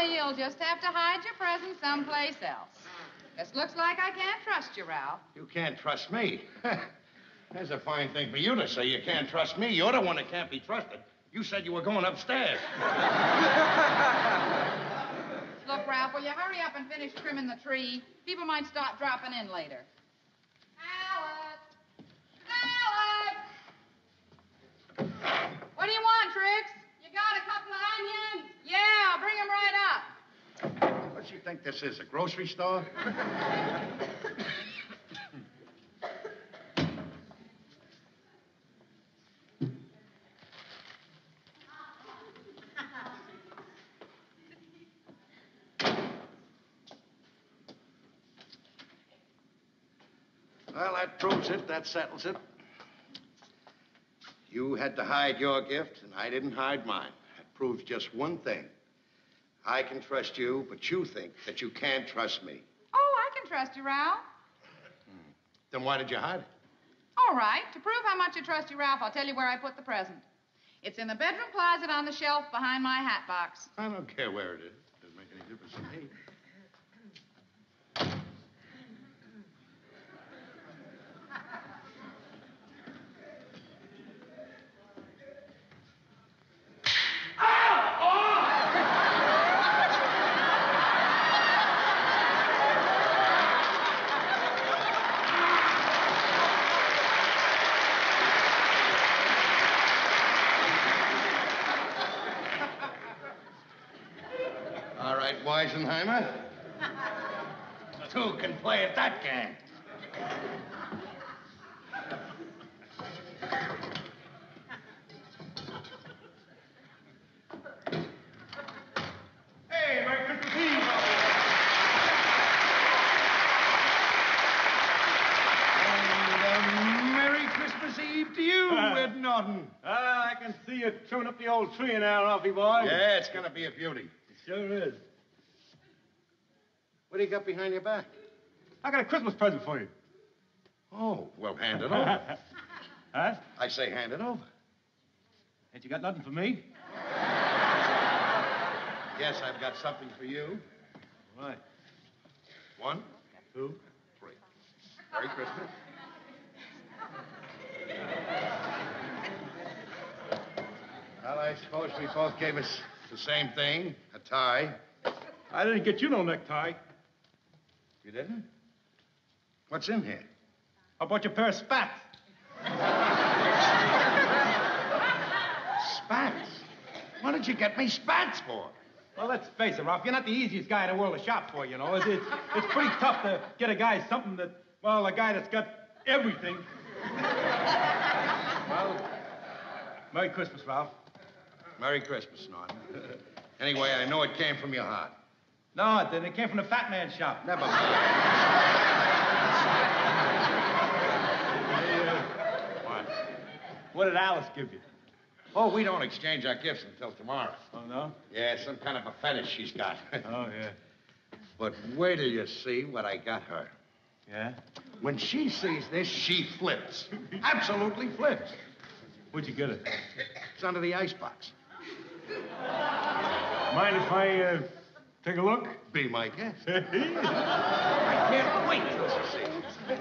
You'll just have to hide your present someplace else. This looks like I can't trust you, Ralph. You can't trust me. That's a fine thing for you to say. You can't trust me. You're the one that can't be trusted. You said you were going upstairs. Look, Ralph, will you hurry up and finish trimming the tree? People might start dropping in later. Alice! Alice! What do you want, Trix? You got a couple of onions? Yeah, bring them right up. What do you think this is, a grocery store? Well, that proves it. That settles it. You had to hide your gift, and I didn't hide mine. That proves just one thing. I can trust you, but you think that you can't trust me. Oh, I can trust you, Ralph. Then why did you hide it? All right. To prove how much I trust you, Ralph, I'll tell you where I put the present. It's in the bedroom closet on the shelf behind my hat box. I don't care where it is. It doesn't make any difference to me. Weisenheimer. Two can play at that game. Hey, Merry Christmas Eve. And Merry Christmas Eve to you, Ed Norton. I can see you trimming up the old tree now, Ralphie boy. Yeah, it's going to be a beauty. It sure is. What do you got behind your back? I got a Christmas present for you. Oh, well, hand it over. Huh? I say hand it over. Ain't you got nothing for me? Yes, I've got something for you. All right. 1, 2, 3. Merry Christmas. Well, I suppose we both gave us the same thing, a tie. I didn't get you no necktie. You didn't? What's in here? How about your pair of spats? Spats? What did you get me spats for? Well, let's face it, Ralph. You're not the easiest guy in the world to shop for, you know. It's pretty tough to get a guy something that, well, a guy that's got everything. Well, Merry Christmas, Ralph. Merry Christmas, Norton. Anyway, I know it came from your heart. No, it didn't. It came from the fat man's shop. Never mind. What did Alice give you? Oh, we don't exchange our gifts until tomorrow. Oh, no? Yeah, some kind of a fetish she's got. Oh, yeah. But wait till you see what I got her. Yeah? When she sees this, she flips. Absolutely flips. Where'd you get it? It's under the icebox. Mind if I take a look? Be my guest. I can't wait till she sees it.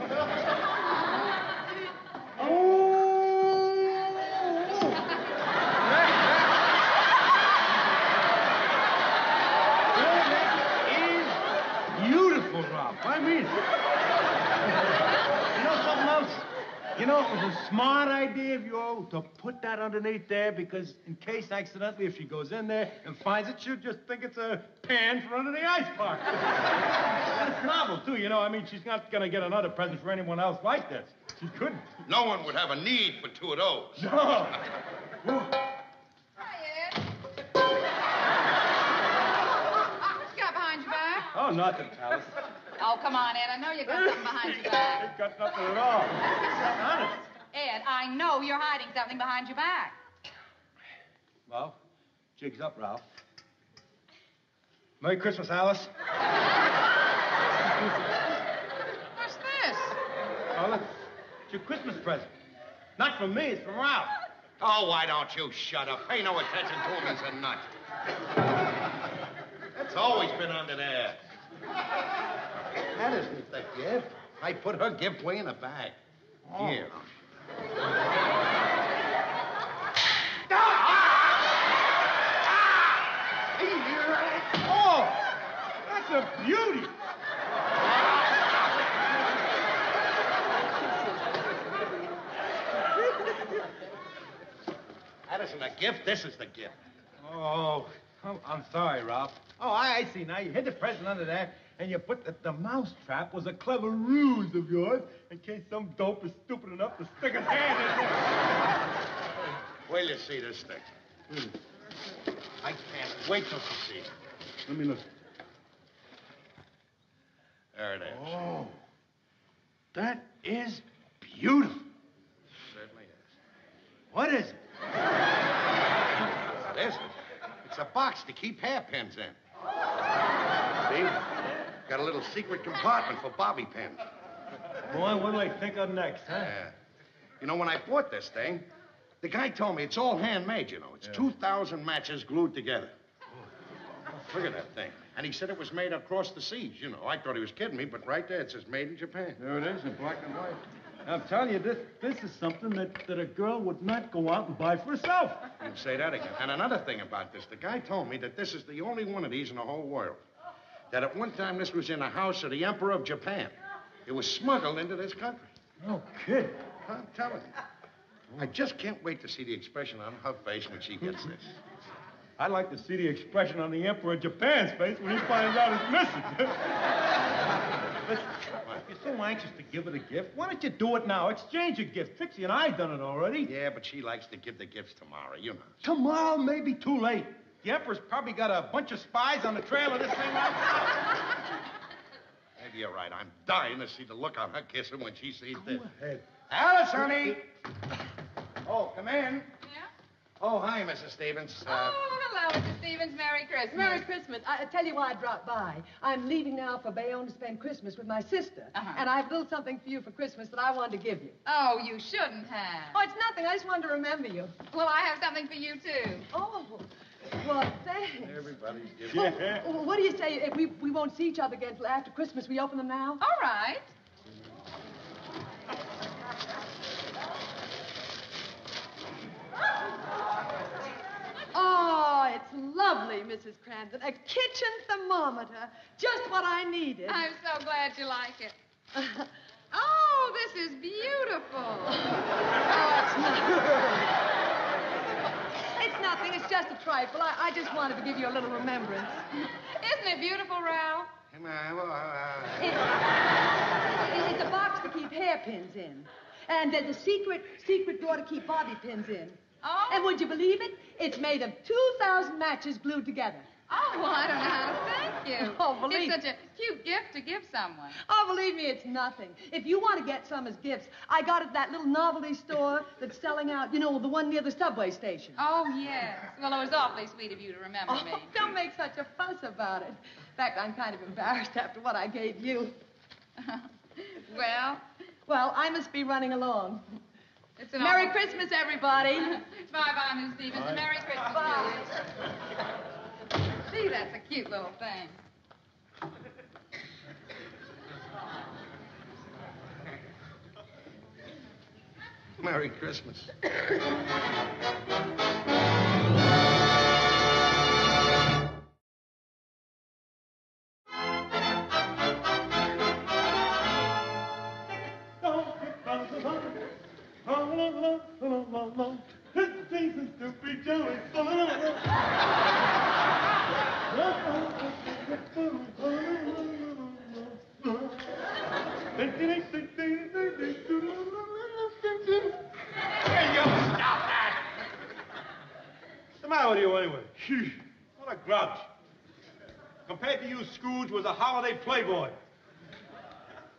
Beautiful, Ralph. I mean, you know something else? You know, it was a smart idea of yours to put that underneath there because in case accidentally if she goes in there and finds it, she'll just think it's a pan for under the icebox. And it's novel, too, you know. I mean, she's not going to get another present for anyone else like this. She couldn't. No one would have a need for two of those. No. Oh, nothing, Alice. Oh, come on, Ed. I know you got something behind your back. Ain't got nothing at all. Honest. Ed, I know you're hiding something behind your back. Well, jig's up, Ralph. Merry Christmas, Alice. What's this? Oh, look. It's your Christmas present. Not from me, it's from Ralph. Oh, why don't you shut up? Pay no attention to him, he's a nut. That's always been under there. That isn't the gift. I put her gift way in the bag. Oh. Here. Oh, that's a beauty. That isn't a gift. This is the gift. Oh, I'm sorry, Ralph. Oh, I see now. You hid the present under there, and you put the mouse trap was a clever ruse of yours in case some dope is stupid enough to stick his hand in there. Wait till you see this thing. I can't wait till you see it. Let me look. There it is. Oh, that is beautiful. Certainly is. What is it? What is it? It's a box to keep hairpins in. See? Got a little secret compartment for bobby pins. Boy, what do I think of next, huh? Yeah. You know, when I bought this thing, the guy told me it's all handmade, you know. It's 2,000 matches glued together. Look at that thing. And he said it was made across the seas, you know. I thought he was kidding me, but right there it says made in Japan. There it is in black and white. I'm telling you, this is something that a girl would not go out and buy for herself. You say that again. And another thing about this, the guy told me that this is the only one of these in the whole world. That at one time this was in the house of the Emperor of Japan. It was smuggled into this country. No kid. I'm telling you. I just can't wait to see the expression on her face when she gets this. I'd like to see the expression on the Emperor of Japan's face when he finds out it's missing. Listen, if you're so anxious to give her the gift, why don't you do it now? Exchange a gift. Trixie and I done it already. Yeah, but she likes to give the gifts tomorrow, you know. Tomorrow may be too late. The Emperor's probably got a bunch of spies on the trail of this thing right now. Maybe you're right. I'm dying to see the look on her kissing when she sees this. Go ahead. Alice, honey! Oh, come in. Yeah? Oh, hi, Mrs. Stevens. Oh, hello, Mr. Stevens. Merry Christmas. Merry Christmas. I tell you why I dropped by. I'm leaving now for Bayonne to spend Christmas with my sister. And I have a little something for you for Christmas that I wanted to give you. Oh, you shouldn't have. Oh, it's nothing. I just wanted to remember you. Well, I have something for you, too. Oh, well, thanks. Everybody's giving. Well, what do you say if we won't see each other again until after Christmas? We open them now? All right. Oh, it's lovely, Mrs. Cranston. A kitchen thermometer. Just what I needed. I'm so glad you like it. Oh, this is beautiful. Oh, it's nothing. It's just a trifle. I just wanted to give you a little remembrance. Isn't it beautiful, Ralph? It's a box to keep hairpins in. And there's a secret drawer to keep bobby pins in. Oh? And would you believe it? It's made of 2,000 matches glued together. Oh, well, I don't know how to thank you. Oh, believe It's such a cute gift to give someone. Oh, believe me, it's nothing. If you want to get some as gifts, I got it at that little novelty store that's selling out, you know, the one near the subway station. Oh, yes. Well, it was awfully sweet of you to remember me. Don't make such a fuss about it. In fact, I'm kind of embarrassed after what I gave you. Well? Well, I must be running along. It's an Merry awful... Christmas, everybody. Bye-bye, Miss Stevens. Bye. Merry Christmas. Bye. See, that's a cute little thing. Merry Christmas. What's the matter with you anyway? Sheesh, what a grouch. Compared to you, Scrooge was a holiday playboy.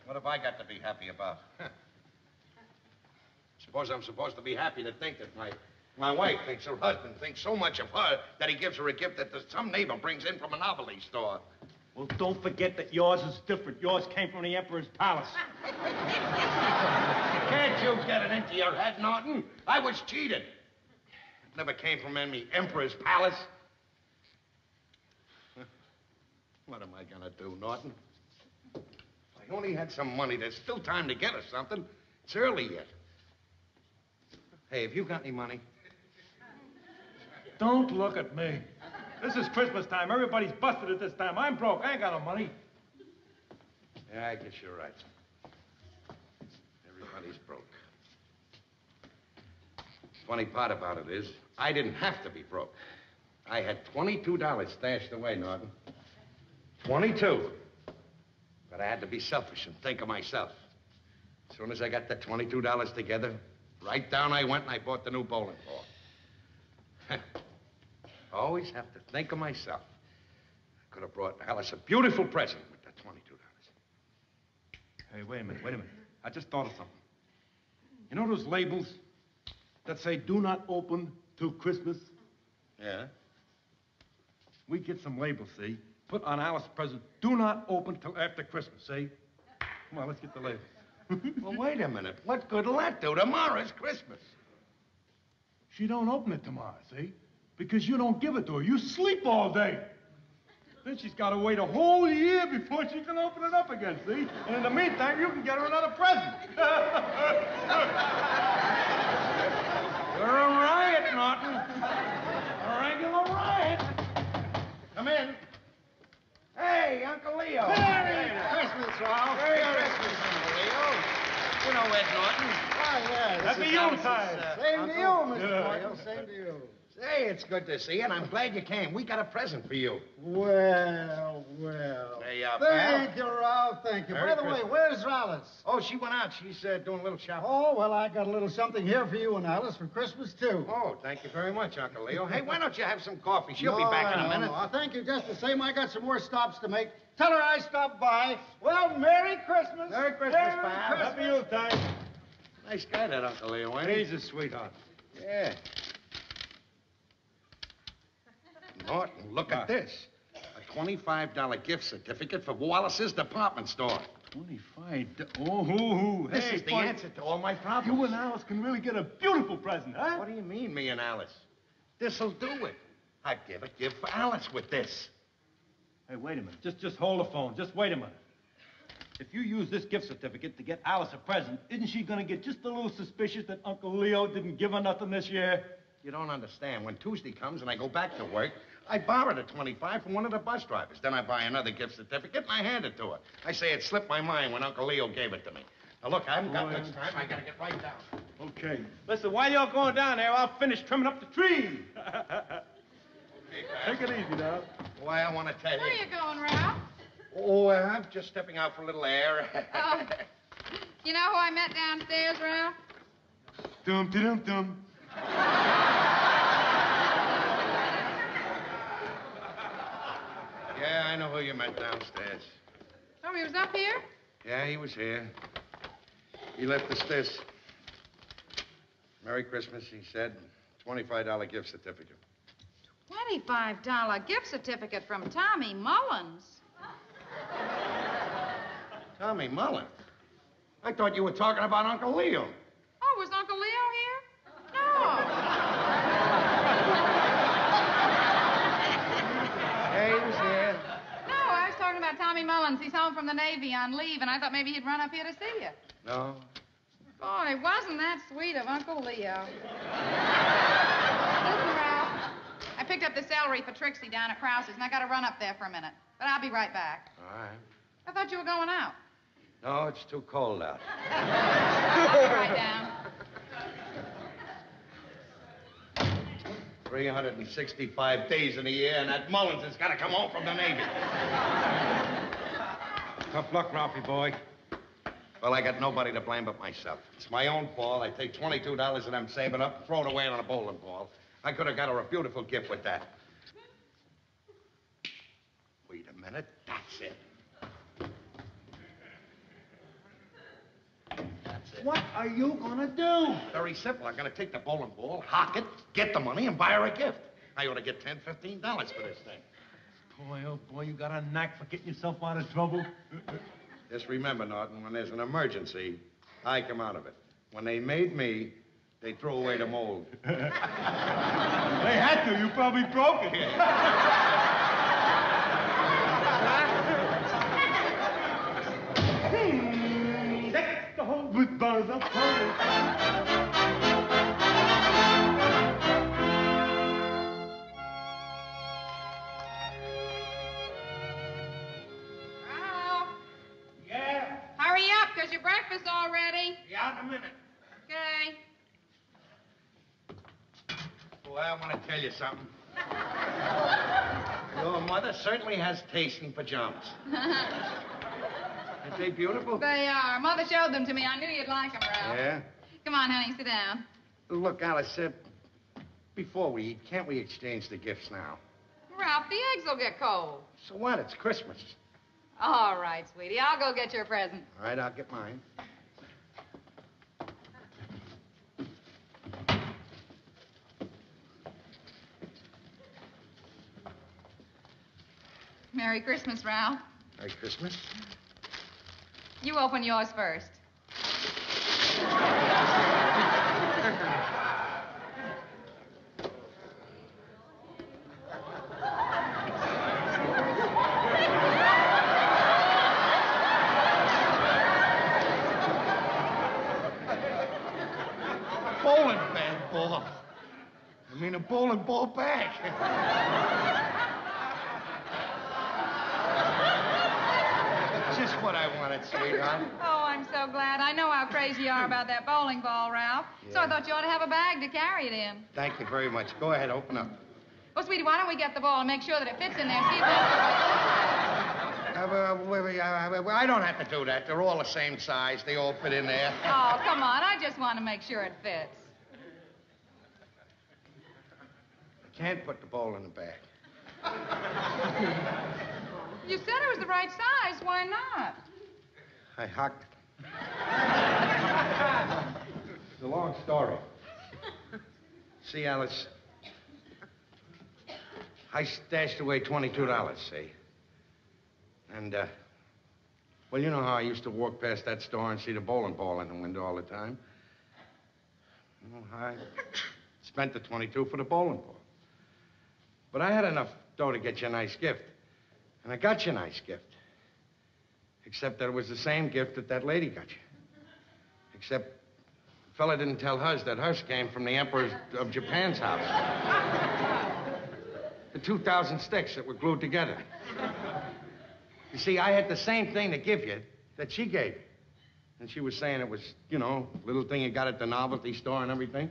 What have I got to be happy about? Suppose I'm supposed to be happy to think that my wife thinks her husband thinks so much of her that he gives her a gift that some neighbor brings in from a novelty store. Well, don't forget that yours is different. Yours came from the Emperor's palace. Can't you get it into your head, Norton? I was cheated. It never came from any Emperor's palace. What am I gonna do, Norton? If I only had some money, there's still time to get us something. It's early yet. Hey, have you got any money? Don't look at me. This is Christmas time. Everybody's busted at this time. I'm broke. I ain't got no money. Yeah, I guess you're right. Everybody's broke. Funny part about it is, I didn't have to be broke. I had $22 stashed away, Norton. 22. But I had to be selfish and think of myself. As soon as I got the $22 together, right down I went and I bought the new bowling ball. Always have to think of myself. I could have brought Alice a beautiful present with that $22. Hey, wait a minute. I just thought of something. You know those labels that say do not open till Christmas? Yeah? We get some labels, see? Put on Alice's present, do not open till after Christmas, see? Come on, let's get the labels. Well, wait a minute. What good will that do? Tomorrow's Christmas. She don't open it tomorrow, see? Because you don't give it to her. You sleep all day. Then she's got to wait a whole year before she can open it up again, see? And in the meantime, you can get her another present. You're a riot, Norton. A regular riot. Come in. Hey, Uncle Leo. Merry Christmas, Ralph. Merry Christmas, Uncle Leo. You know Ed Norton. Oh, yeah. Happy Yuletide. Same to you, Mr. Boyle. Same to you. Hey, it's good to see you, and I'm glad you came. We got a present for you. Well. Hey, pal. Thank you, Ralph. Thank you. Merry By the way, Christmas. where's Alice? Oh, she went out. She's doing a little shopping. Oh, well, I got a little something here for you and Alice for Christmas, too. Oh, thank you very much, Uncle Leo. Hey, why don't you have some coffee? She'll be back in a minute. No, thank you just the same. I got some more stops to make. Tell her I stopped by. Well, Merry Christmas. Merry Christmas, pal. Happy Yuletide. Nice guy, that Uncle Leo, ain't he? He's a sweetheart. Yeah. Norton, look at this. A $25 gift certificate for Wallace's department store. 25. Oh, This hey, is the fun. answer to all my problems. You and Alice can really get a beautiful present, huh? What do you mean, me and Alice? This'll do it. I'd give a gift for Alice with this. Hey, wait a minute. Just hold the phone. Just wait a minute. If you use this gift certificate to get Alice a present, isn't she going to get just a little suspicious that Uncle Leo didn't give her nothing this year? You don't understand. When Tuesday comes and I go back to work, I borrow the 25 from one of the bus drivers. Then I buy another gift certificate and I hand it to her. I say it slipped my mind when Uncle Leo gave it to me. Now, look, I haven't got much time. I got to get right down. Okay. Listen, while y'all going down there, I'll finish trimming up the tree. Take it easy now. Why, I want to tell you. Where are you going, Ralph? Oh, I'm just stepping out for a little air. You know who I met downstairs, Ralph? Dum-de-dum-dum. Yeah, I know who you met downstairs. Oh, he was up here? Yeah, he was here. He left us this. Merry Christmas, he said. $25 gift certificate. $25 gift certificate from Tommy Mullins. Tommy Mullen? I thought you were talking about Uncle Leo. Oh, was Uncle Leo here? No. Yeah, he was here. No, I was talking about Tommy Mullins. He's home from the Navy on leave, and I thought maybe he'd run up here to see you. No. Boy, wasn't that sweet of Uncle Leo. Listen, Ralph, I picked up the celery for Trixie down at Krause's, and I got to run up there for a minute. But I'll be right back. All right. I thought you were going out. No, it's too cold out. I'll be right down. 365 days in a year, and that Mullins has got to come home from the Navy. Tough luck, Ralphie boy. Well, I got nobody to blame but myself. It's my own fault. I take $22 that I'm saving up and throw it away on a bowling ball. I could have got her a beautiful gift with that. Wait a minute. That's it. That's it. What are you gonna do? Very simple. I'm gonna take the bowling ball, hock it, get the money, and buy her a gift. I ought to get $10, $15 for this thing. Boy, oh boy, you got a knack for getting yourself out of trouble. Just remember, Norton, when there's an emergency, I come out of it. When they made me, they threw away the mold. They had to. You probably broke it. Take the whole with bars up. Hurry up, because your breakfast's all ready. Be out in a minute. Okay. Boy, I want to tell you something. Your mother certainly has taste in pajamas. Aren't they beautiful? They are. Mother showed them to me. I knew you'd like them, Ralph. Yeah? Come on, honey, sit down. Look, Alice, before we eat, can't we exchange the gifts now? Ralph, the eggs will get cold. So what? It's Christmas. All right, sweetie. I'll go get your present. All right, I'll get mine. Merry Christmas, Ralph. Merry Christmas. You open yours first. Bowling ball. I mean, a bowling ball bag. Just what I wanted, sweetheart. Oh, I'm so glad. I know how crazy you are about that bowling ball, Ralph. So I thought you ought to have a bag to carry it in. Thank you very much. Go ahead, open up. Well, sweetie, why don't we get the ball and make sure that it fits in there? See if I don't have to do that. They're all the same size. They all fit in there. Oh, come on. I just want to make sure it fits. I can't put the ball in the bag. You said it was the right size. Why not? I hocked it. It's a long story. See, Alice, I stashed away $22, see? And, well, you know how I used to walk past that store and see the bowling ball in the window all the time? Well, I spent the 22 for the bowling ball. But I had enough dough to get you a nice gift. And I got you a nice gift. Except that it was the same gift that lady got you. Except the fella didn't tell hers that hers came from the Emperor of Japan's house. The 2,000 sticks that were glued together. You see, I had the same thing to give you that she gave you. And she was saying it was, you know, little thing you got at the novelty store and everything.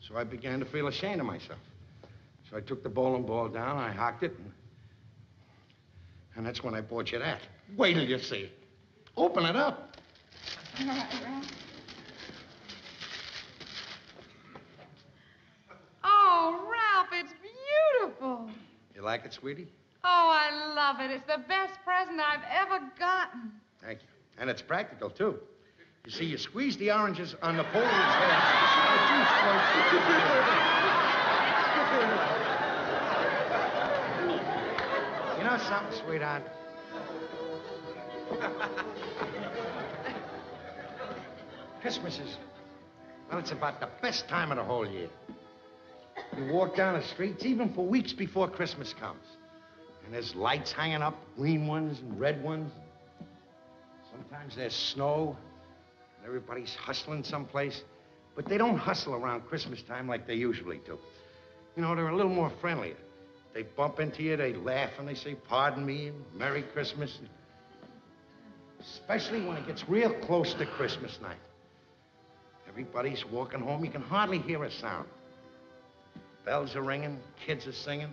So I began to feel ashamed of myself. So I took the bowling ball down, I hocked it, and that's when I bought you that. Wait till you see it. Open it up. All right, Ralph. Oh, Ralph, it's beautiful. You like it, sweetie? Oh, I love it. It's the best present I've ever gotten. Thank you. And it's practical, too. You see, you squeeze the oranges on Napoleon's head. You know something, sweetheart? Christmas is, well, it's about the best time of the whole year. You walk down the streets even for weeks before Christmas comes. And there's lights hanging up, green ones and red ones. Sometimes there's snow, and everybody's hustling someplace. But they don't hustle around Christmas time like they usually do. You know, they're a little more friendlier. They bump into you, they laugh, and they say, pardon me, and Merry Christmas. Especially when it gets real close to Christmas night. Everybody's walking home. You can hardly hear a sound. Bells are ringing, kids are singing,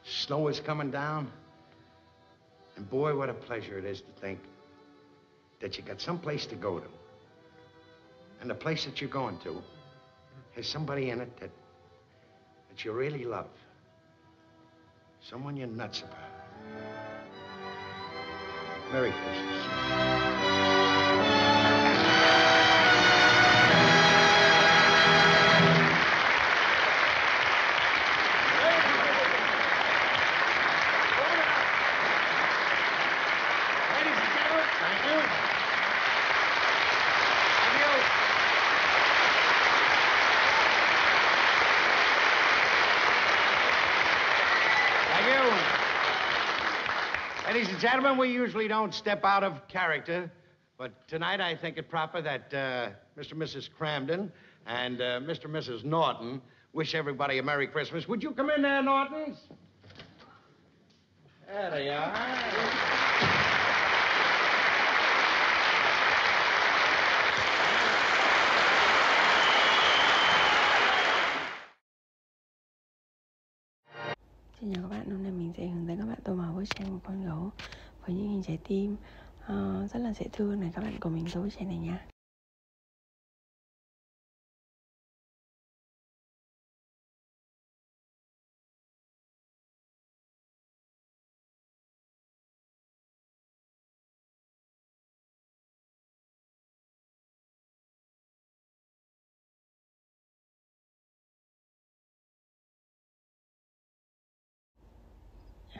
snow is coming down. And boy, what a pleasure it is to think that you got someplace to go to. And the place that you're going to has somebody in it that you really love. Someone you're nuts about. Merry Christmas. Ladies and gentlemen, we usually don't step out of character, but tonight I think it proper that Mr. and Mrs. Cramden and Mr. and Mrs. Norton wish everybody a Merry Christmas. Would you come in there, Nortons? There they are. Xin chào các bạn, hôm nay mình sẽ hướng dẫn các bạn tô màu bức tranh một con gấu với những hình trái tim rất là dễ thương này. Các bạn cùng mình tô bức tranh này nha.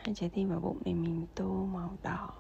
Hai trái tim vào bụng thì mình tô màu đỏ.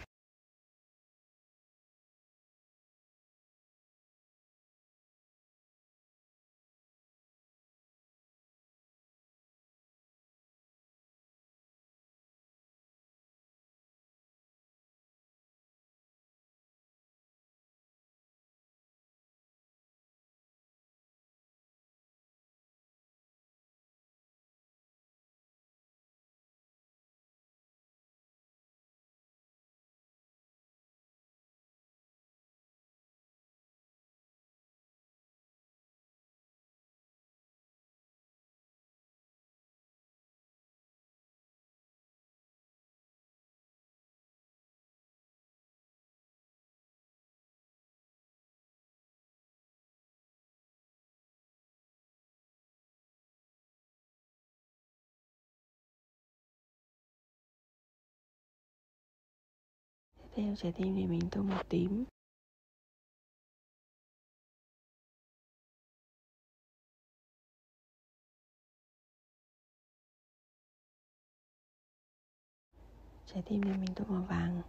Tiếp theo trái tim thì mình tô màu tím. Trái tim thì mình tô màu vàng.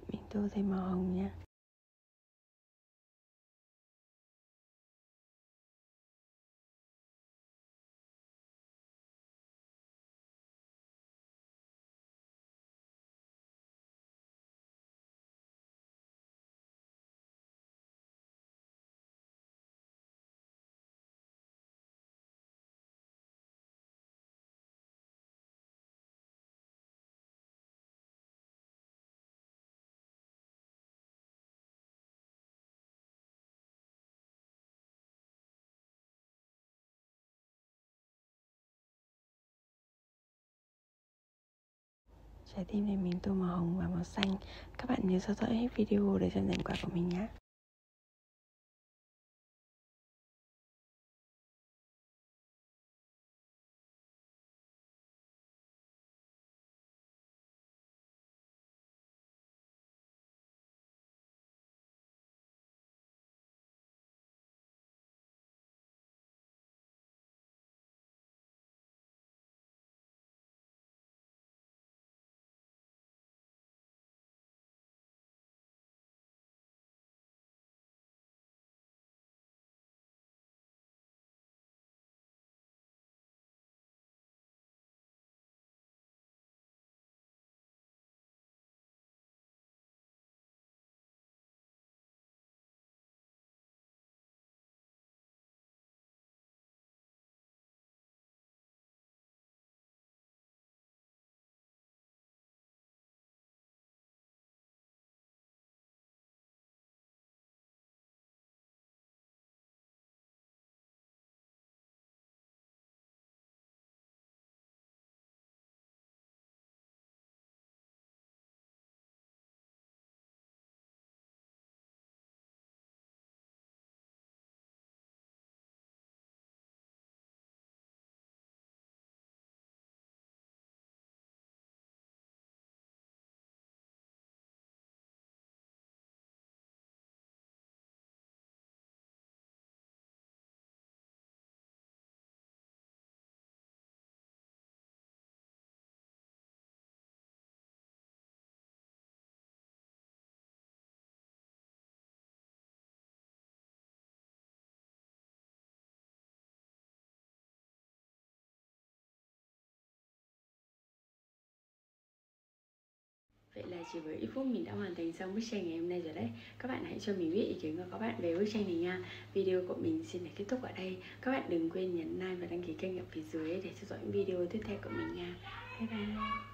Mình tô thêm màu hồng nha. Trái tim này mình tô màu hồng và màu xanh. Các bạn nhớ theo dõi hết video để xem thành quả của mình nhé. Vậy là chỉ với ít phút mình đã hoàn thành xong bức tranh ngày hôm nay rồi đấy. Các bạn hãy cho mình biết ý kiến của các bạn về bức tranh này nha. Video của mình xin được kết thúc ở đây. Các bạn đừng quên nhấn like và đăng ký kênh ở phía dưới để theo dõi những video tiếp theo của mình nha. Bye bye.